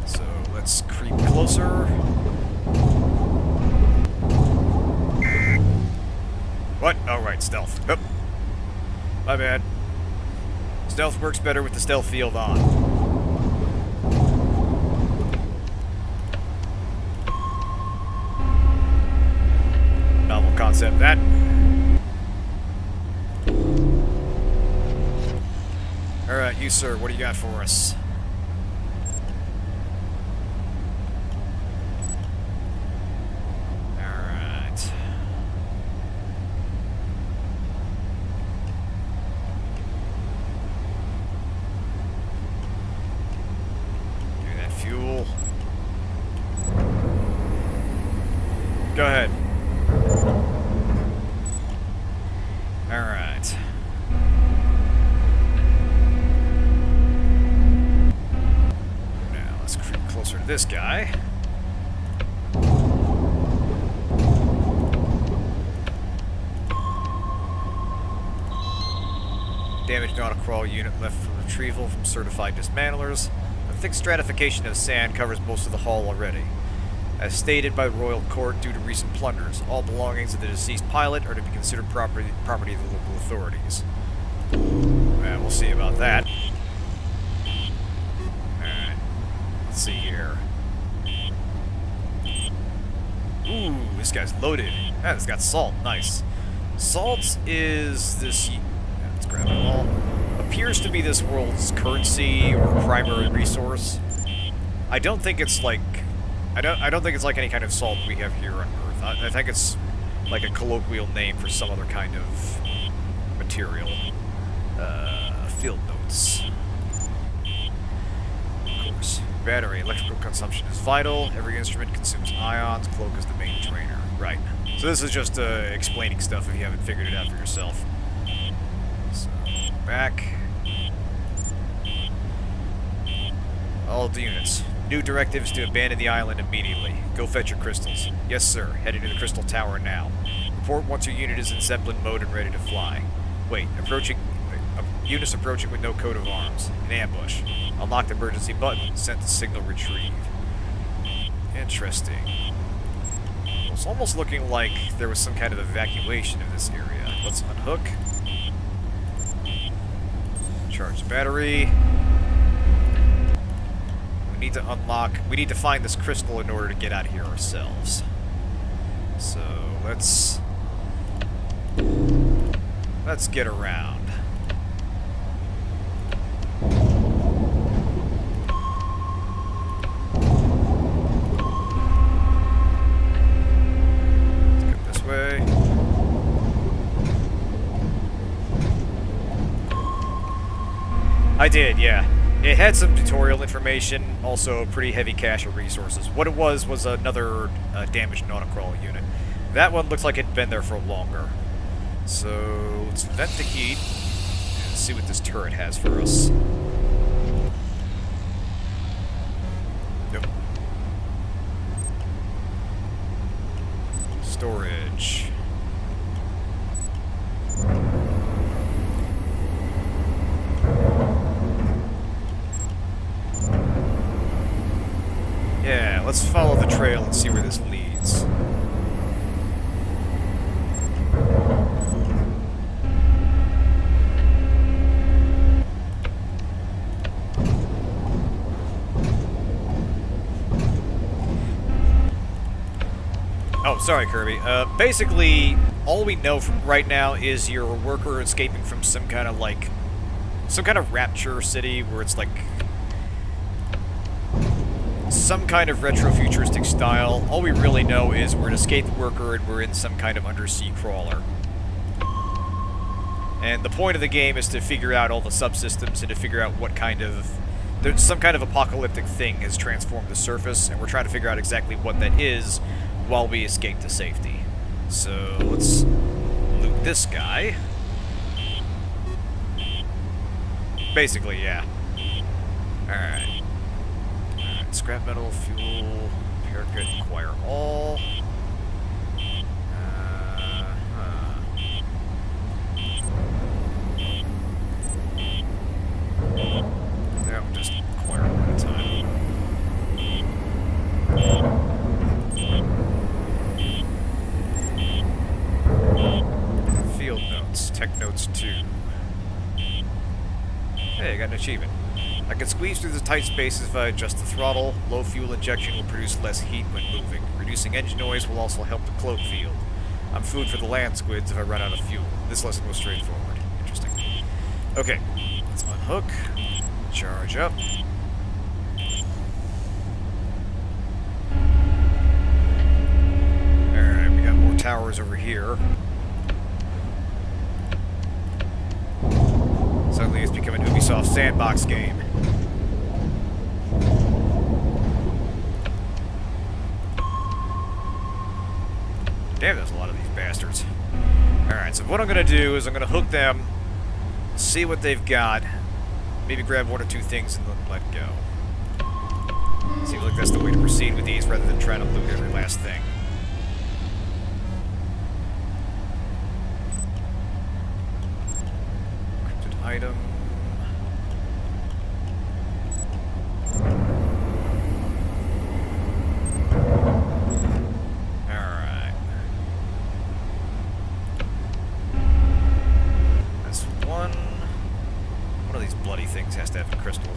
So let's creep closer. What? Oh, right, stealth. Oh. My bad. Stealth works better with the stealth field on. concept, that. Alright, you sir, what do you got for us? Alright. Do that fuel. Go ahead. Alright. Now, let's creep closer to this guy. Damaged Nauticrawl unit left for retrieval from certified dismantlers. A thick stratification of sand covers most of the hull already. As stated by the Royal Court due to recent plunders, all belongings of the deceased pilot are to be considered property of the local authorities. Well, we'll see about that. Alright. Let's see here. Ooh, this guy's loaded. Ah, it's got salt. Nice. Salt is this... let's grab it all. Appears to be this world's currency or primary resource. I don't think it's like... I don't think it's like any kind of salt we have here on Earth. I think it's like a colloquial name for some other kind of material. Field notes. Of course. Battery. Electrical consumption is vital. Every instrument consumes ions. Cloak is the main drainer. Right. So this is just explaining stuff if you haven't figured it out for yourself. So, back. All the units. New directives to abandon the island immediately. Go fetch your crystals. Yes, sir. Heading to the crystal tower now. Report once your unit is in Zeppelin mode and ready to fly. Wait, approaching... units approaching with no coat of arms. An ambush. Unlock the emergency button. Sent the signal retrieve. Interesting. Well, it's almost looking like there was some kind of evacuation of this area. Let's unhook. Charge the battery. We need to unlock... we need to find this crystal in order to get out of here ourselves. So, let's get around. Let's go this way. I did, yeah. It had some tutorial information, also a pretty heavy cache of resources. What it was another damaged Nauticrawl unit. That one looks like it'd been there for longer. So, let's vent the heat and see what this turret has for us. Nope. Storage. Yeah, let's follow the trail and see where this leads. Oh, sorry, Kirby. Basically, all we know from right now is you're a worker escaping from some kind of rapture city where it's like some kind of retro-futuristic style. All we really know is we're an escaped worker and we're in some kind of undersea crawler. And the point of the game is to figure out all the subsystems and to figure out what kind of... there's some kind of apocalyptic thing has transformed the surface, and we're trying to figure out exactly what that is while we escape to safety. So, let's loot this guy. Basically, yeah. Alright. Scrap metal, fuel, repair kit, acquire all. That would just acquire one at a time. Field notes, tech notes 2. Hey, I got an achievement. I can squeeze through the tight spaces if I adjust the throttle. Low fuel injection will produce less heat when moving. Reducing engine noise will also help the cloak field. I'm food for the land squids if I run out of fuel. This lesson was straightforward. Interesting. Okay, let's unhook. Charge up. Alright, we got more towers over here. Suddenly it's become an Ubisoft sandbox game. Damn, there's a lot of these bastards. Alright, so what I'm going to do is I'm going to hook them, see what they've got, maybe grab one or two things and then let go. Seems like that's the way to proceed with these rather than trying to loot every last thing. Encrypted item. Things has to have a crystal.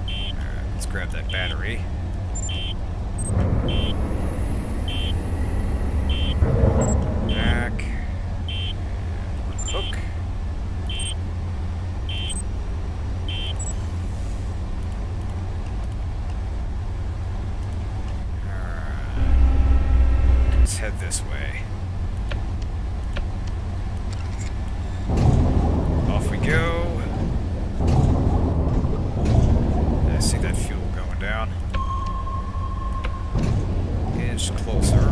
Alright, let's grab that battery. Back. Hook. Head this way. Off we go. I see that fuel going down. Inch closer.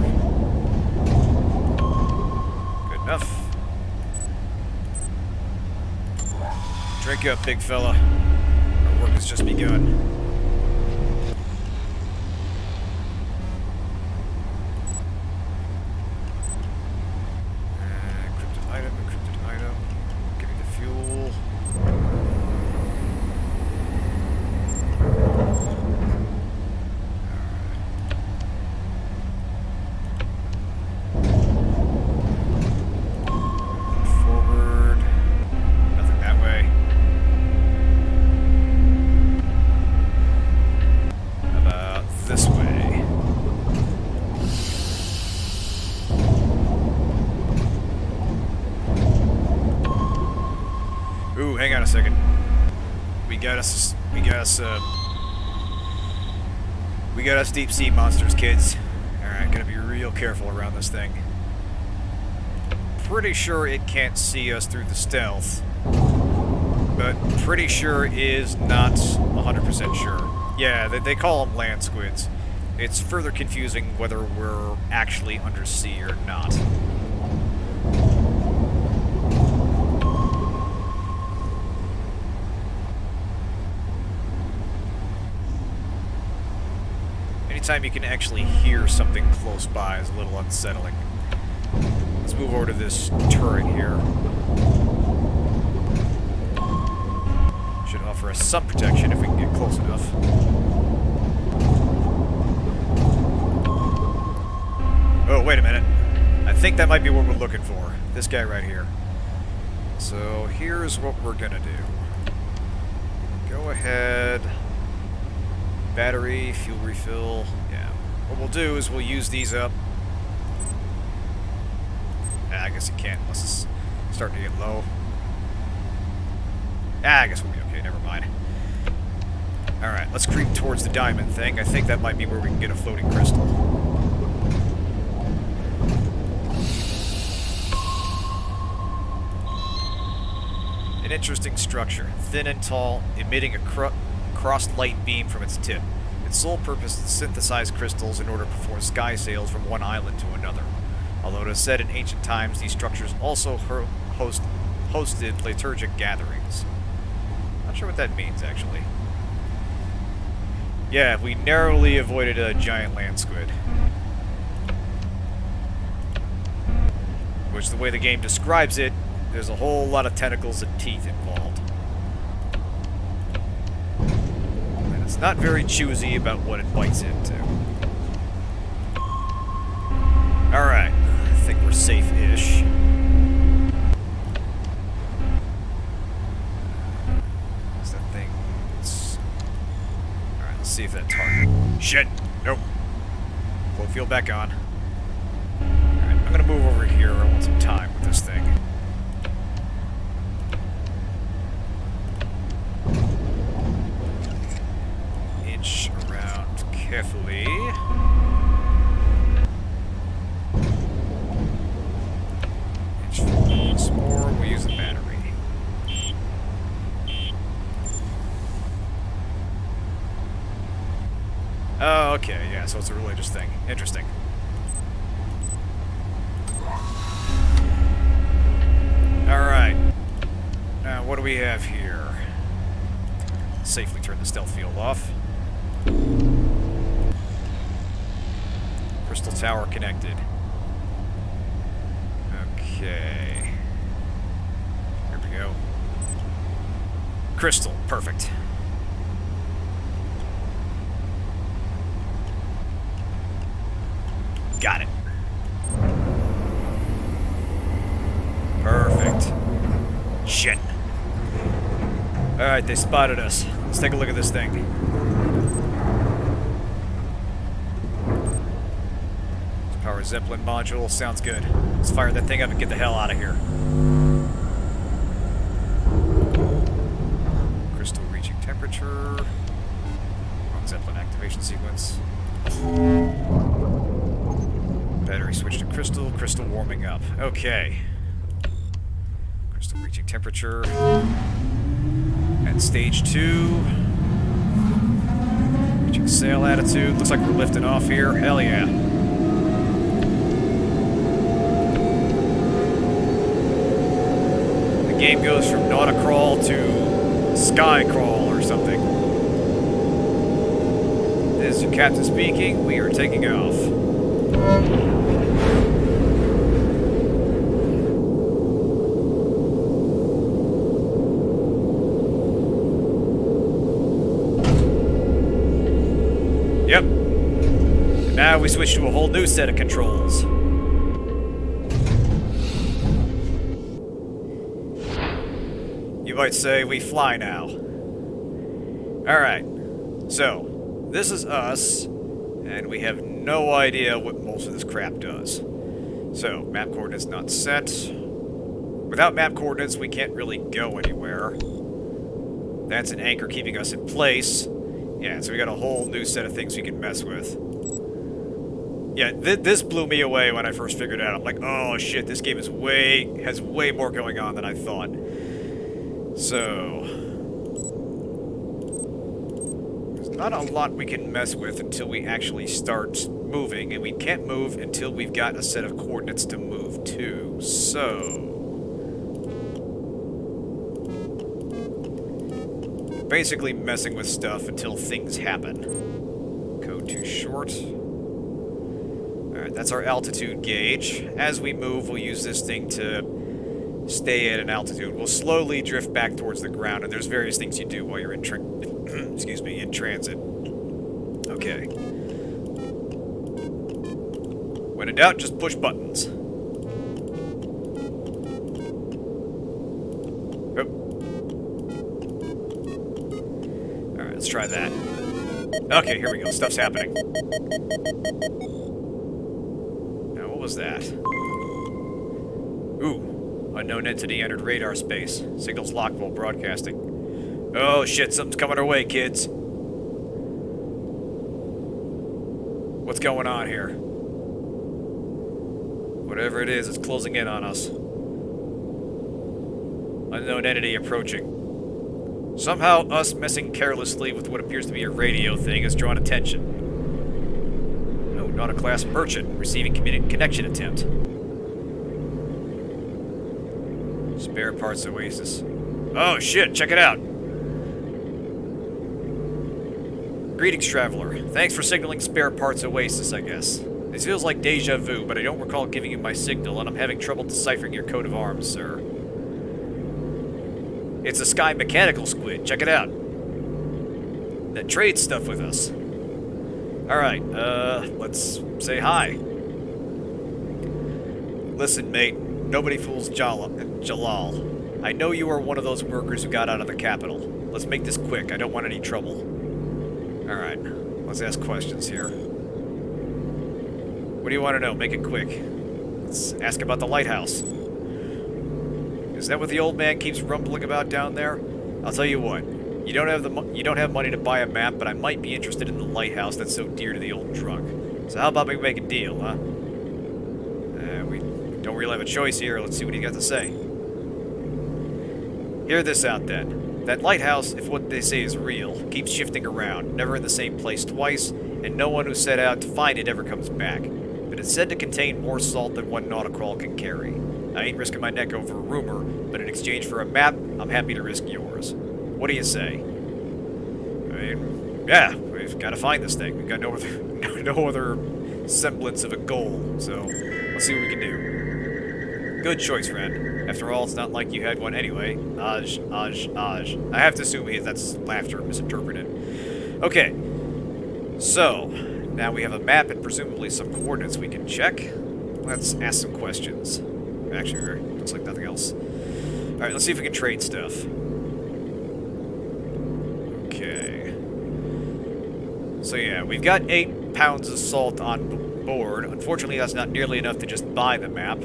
Good enough. Drink up, big fella. Our work has just begun. Ooh, hang on a second. We got us deep sea monsters, kids. Alright, gotta be real careful around this thing. Pretty sure it can't see us through the stealth, but pretty sure is not 100% sure. Yeah, they call them land squids. It's further confusing whether we're actually undersea or not. Anytime you can actually hear something close by is a little unsettling. Let's move over to this turret here. Should offer us some protection if we can get close enough. Oh, wait a minute. I think that might be what we're looking for. This guy right here. So here's what we're gonna do. Go ahead. Battery, fuel refill. Yeah. What we'll do is we'll use these up. I guess you can't unless it's starting to get low. I guess we'll be okay, never mind. Alright, let's creep towards the diamond thing. I think that might be where we can get a floating crystal. An interesting structure. Thin and tall, emitting a crossed light beam from its tip. Its sole purpose is to synthesize crystals in order to perform sky sails from one island to another. Although it is said in ancient times, these structures also hosted liturgic gatherings. Not sure what that means, actually. Yeah, we narrowly avoided a giant land squid. Which, the way the game describes it, there's a whole lot of tentacles and teeth involved. And it's not very choosy about what it bites into. shit. Nope. Flow field back on. Alright, I'm gonna move over here. I want some time with this thing. Inch around carefully. Inch forward once more. We'll use the battery. Oh, okay, yeah, so it's a religious thing. Interesting. Alright. Now, what do we have here? Safely turn the stealth field off. Crystal tower connected. Okay. Here we go. Crystal, perfect. Got it. Perfect. Shit. Alright, they spotted us. Let's take a look at this thing. Power Zeppelin module. Sounds good. Let's fire that thing up and get the hell out of here. Crystal reaching temperature. Wrong Zeppelin activation sequence. Battery switch to crystal. Crystal warming up. Okay. Crystal reaching temperature. At stage 2. Reaching sail attitude. Looks like we're lifting off here. Hell yeah. The game goes from Nauticrawl to Skycrawl or something. This is your captain speaking. We are taking off. Yep. And now we switch to a whole new set of controls. You might say we fly now. Alright. So, this is us, and we have no idea what most of this crap does. So, map coordinates not set. Without map coordinates, we can't really go anywhere. That's an anchor keeping us in place. Yeah, so we got a whole new set of things we can mess with. Yeah, this blew me away when I first figured it out. I'm like, oh shit, this game is has way more going on than I thought. So... there's not a lot we can mess with until we actually start moving, and we can't move until we've got a set of coordinates to move to. So... basically messing with stuff until things happen. Code too short. Alright, that's our altitude gauge. As we move, we'll use this thing to stay at an altitude. We'll slowly drift back towards the ground, and there's various things you do while you're in excuse me, in transit. Okay. When in doubt, just push buttons. Let's try that. Okay, here we go. Stuff's happening. Now, what was that? Ooh. Unknown entity entered radar space. Signals locked while broadcasting. Oh, shit. Something's coming our way, kids. What's going on here? Whatever it is, it's closing in on us. Unknown entity approaching. Somehow, us messing carelessly with what appears to be a radio thing has drawn attention. Oh, not a class merchant. Receiving connection attempt. Spare parts oasis. Oh, shit, check it out. Greetings, traveler. Thanks for signaling spare parts oasis, I guess. This feels like deja vu, but I don't recall giving you my signal, and I'm having trouble deciphering your coat of arms, sir. It's a sky mechanical squid. Check it out. That trades stuff with us. Alright, let's say hi. Listen, mate. Nobody fools Jalal. I know you are one of those workers who got out of the capital. Let's make this quick. I don't want any trouble. Alright. Let's ask questions here. What do you want to know? Make it quick. Let's ask about the lighthouse. Is that what the old man keeps rumbling about down there? I'll tell you what. You don't have money to buy a map, but I might be interested in the lighthouse that's so dear to the old drunk. So how about we make a deal, huh? We don't really have a choice here. Let's see what he got to say. Hear this out, then. That lighthouse, if what they say is real, keeps shifting around, never in the same place twice, and no one who set out to find it ever comes back. But it's said to contain more salt than one Nauticrawl can carry. I ain't risking my neck over a rumor, but in exchange for a map, I'm happy to risk yours. What do you say? I mean, yeah, we've got to find this thing. We've got no other semblance of a goal, so let's see what we can do. Good choice, friend. After all, it's not like you had one anyway. Aj. I have to assume that's laughter misinterpreted. Okay, so now we have a map and presumably some coordinates we can check. Let's ask some questions. Actually, looks like nothing else. Alright, let's see if we can trade stuff. Okay. So yeah, we've got 8 pounds of salt on board. Unfortunately, that's not nearly enough to just buy the map.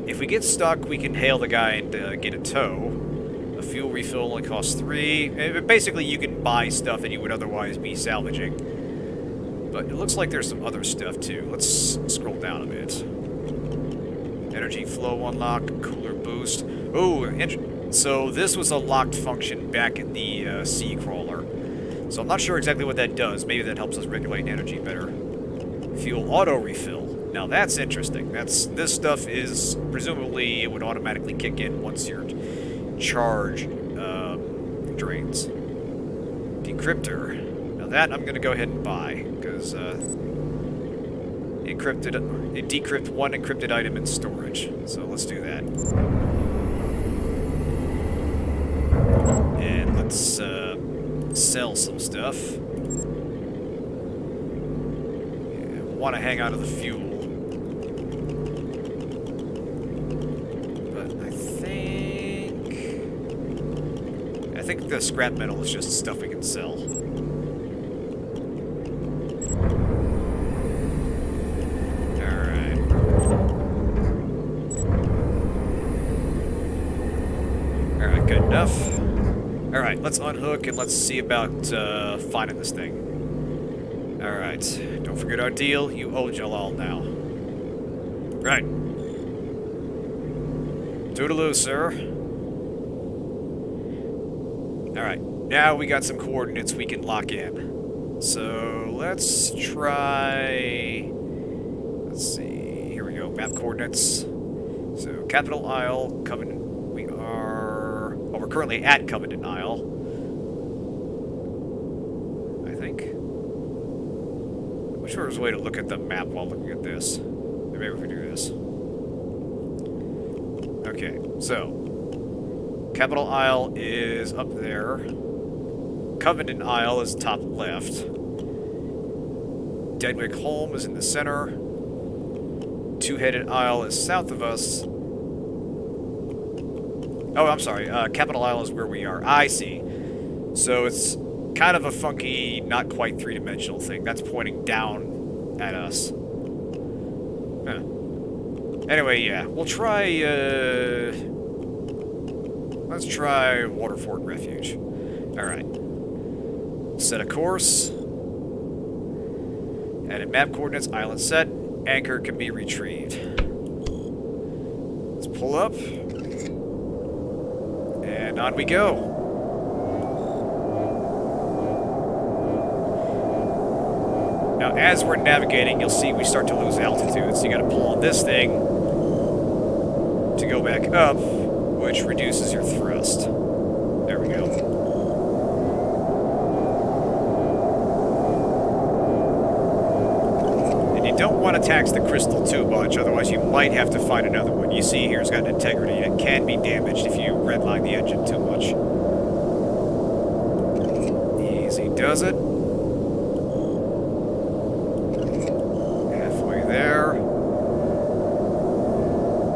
If we get stuck, we can hail the guy and get a tow. A fuel refill only costs 3. Basically, you can buy stuff that you would otherwise be salvaging. But it looks like there's some other stuff, too. Let's scroll down a bit. Energy flow unlock, cooler boost. Oh, so this was a locked function back in the sea crawler. So I'm not sure exactly what that does. Maybe that helps us regulate energy better. Fuel auto refill. Now that's interesting. This stuff is presumably it would automatically kick in once your charge drains. Decryptor. Now that I'm going to go ahead and buy because it decrypts one encrypted item in storage. So let's do that. And let's sell some stuff. Yeah, want to hang on to the fuel. But I think the scrap metal is just stuff we can sell. Enough. Alright, let's unhook and let's see about finding this thing. Alright, don't forget our deal. You owe Jalal now. Right. Toodaloo, sir. Alright, now we got some coordinates we can lock in. So, let's try... Let's see. Here we go. Map coordinates. So, Capital Isle, Covenant... We're currently at Covenant Isle. I think. I wish there was a way to look at the map while looking at this. Maybe if we do this. Okay, so. Capital Isle is up there. Covenant Isle is top left. Deadwick Holm is in the center. Two-Headed Isle is south of us. Oh, I'm sorry. Capital Isle is where we are. I see. So it's kind of a funky, not quite three-dimensional thing. That's pointing down at us. Huh. Anyway, yeah. We'll try, let's try Waterford Refuge. Alright. Set a course. Added map coordinates. Island set. Anchor can be retrieved. Let's pull up. And on we go. Now, as we're navigating, you'll see we start to lose altitude. So you gotta pull on this thing to go back up, which reduces your thrust. There we go. And you don't want to tax the crystal too much, otherwise you might have to find another one. You see here, it's got an integrity. It can be damaged if you redline the engine too much. Easy does it. Halfway there.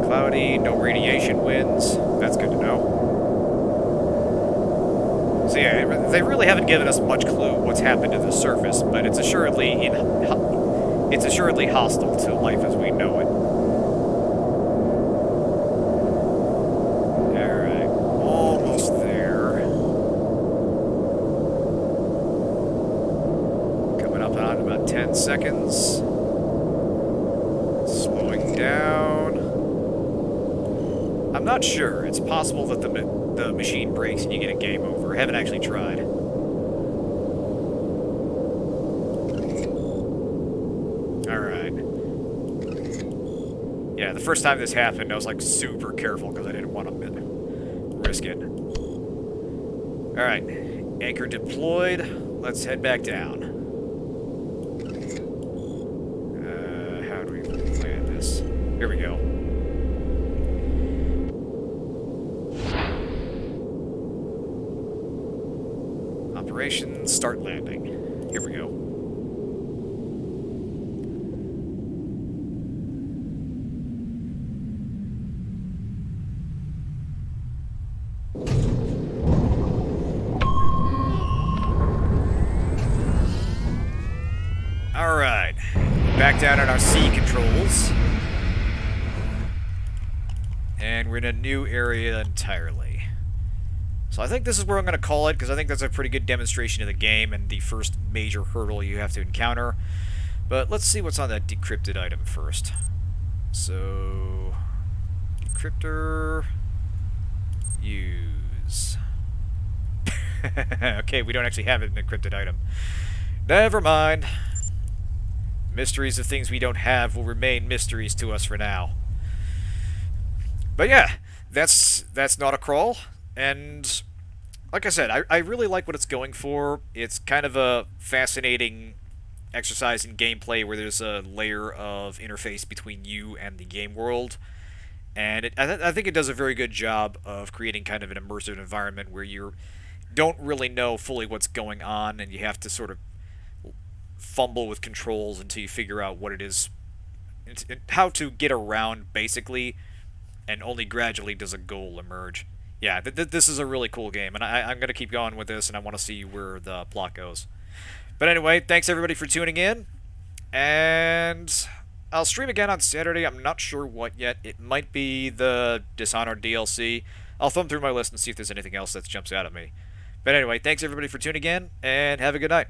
Cloudy, no radiation winds. That's good to know. So yeah, they really haven't given us much clue what's happened to the surface, but it's assuredly hostile to life as we know it. Alright, almost there. Coming up on about 10 seconds. Slowing down. I'm not sure. It's possible that the machine breaks and you get a game over. I haven't actually tried. Alright. Yeah, the first time this happened, I was like super careful because I didn't want to risk it. Alright. Anchor deployed. Let's head back down. How do we land this? Here we go. Operation start landing. Here we go. Alright. Back down at our C controls. And we're in a new area entirely. So I think this is where I'm going to call it, because I think that's a pretty good demonstration of the game and the first major hurdle you have to encounter. But let's see what's on that decrypted item first. So, decryptor, use. Okay, we don't actually have an encrypted item. Never mind. Mysteries of things we don't have will remain mysteries to us for now. But yeah, that's Nauticrawl. And like I said, I really like what it's going for. It's kind of a fascinating exercise in gameplay where there's a layer of interface between you and the game world. And I think it does a very good job of creating kind of an immersive environment where you don't really know fully what's going on and you have to sort of fumble with controls until you figure out what it is, how to get around, basically, and only gradually does a goal emerge. Yeah, this is a really cool game, and I'm going to keep going with this, and I want to see where the plot goes. But anyway, thanks everybody for tuning in, and I'll stream again on Saturday. I'm not sure what yet. It might be the Dishonored DLC. I'll thumb through my list and see if there's anything else that jumps out at me. But anyway, thanks everybody for tuning in, and have a good night.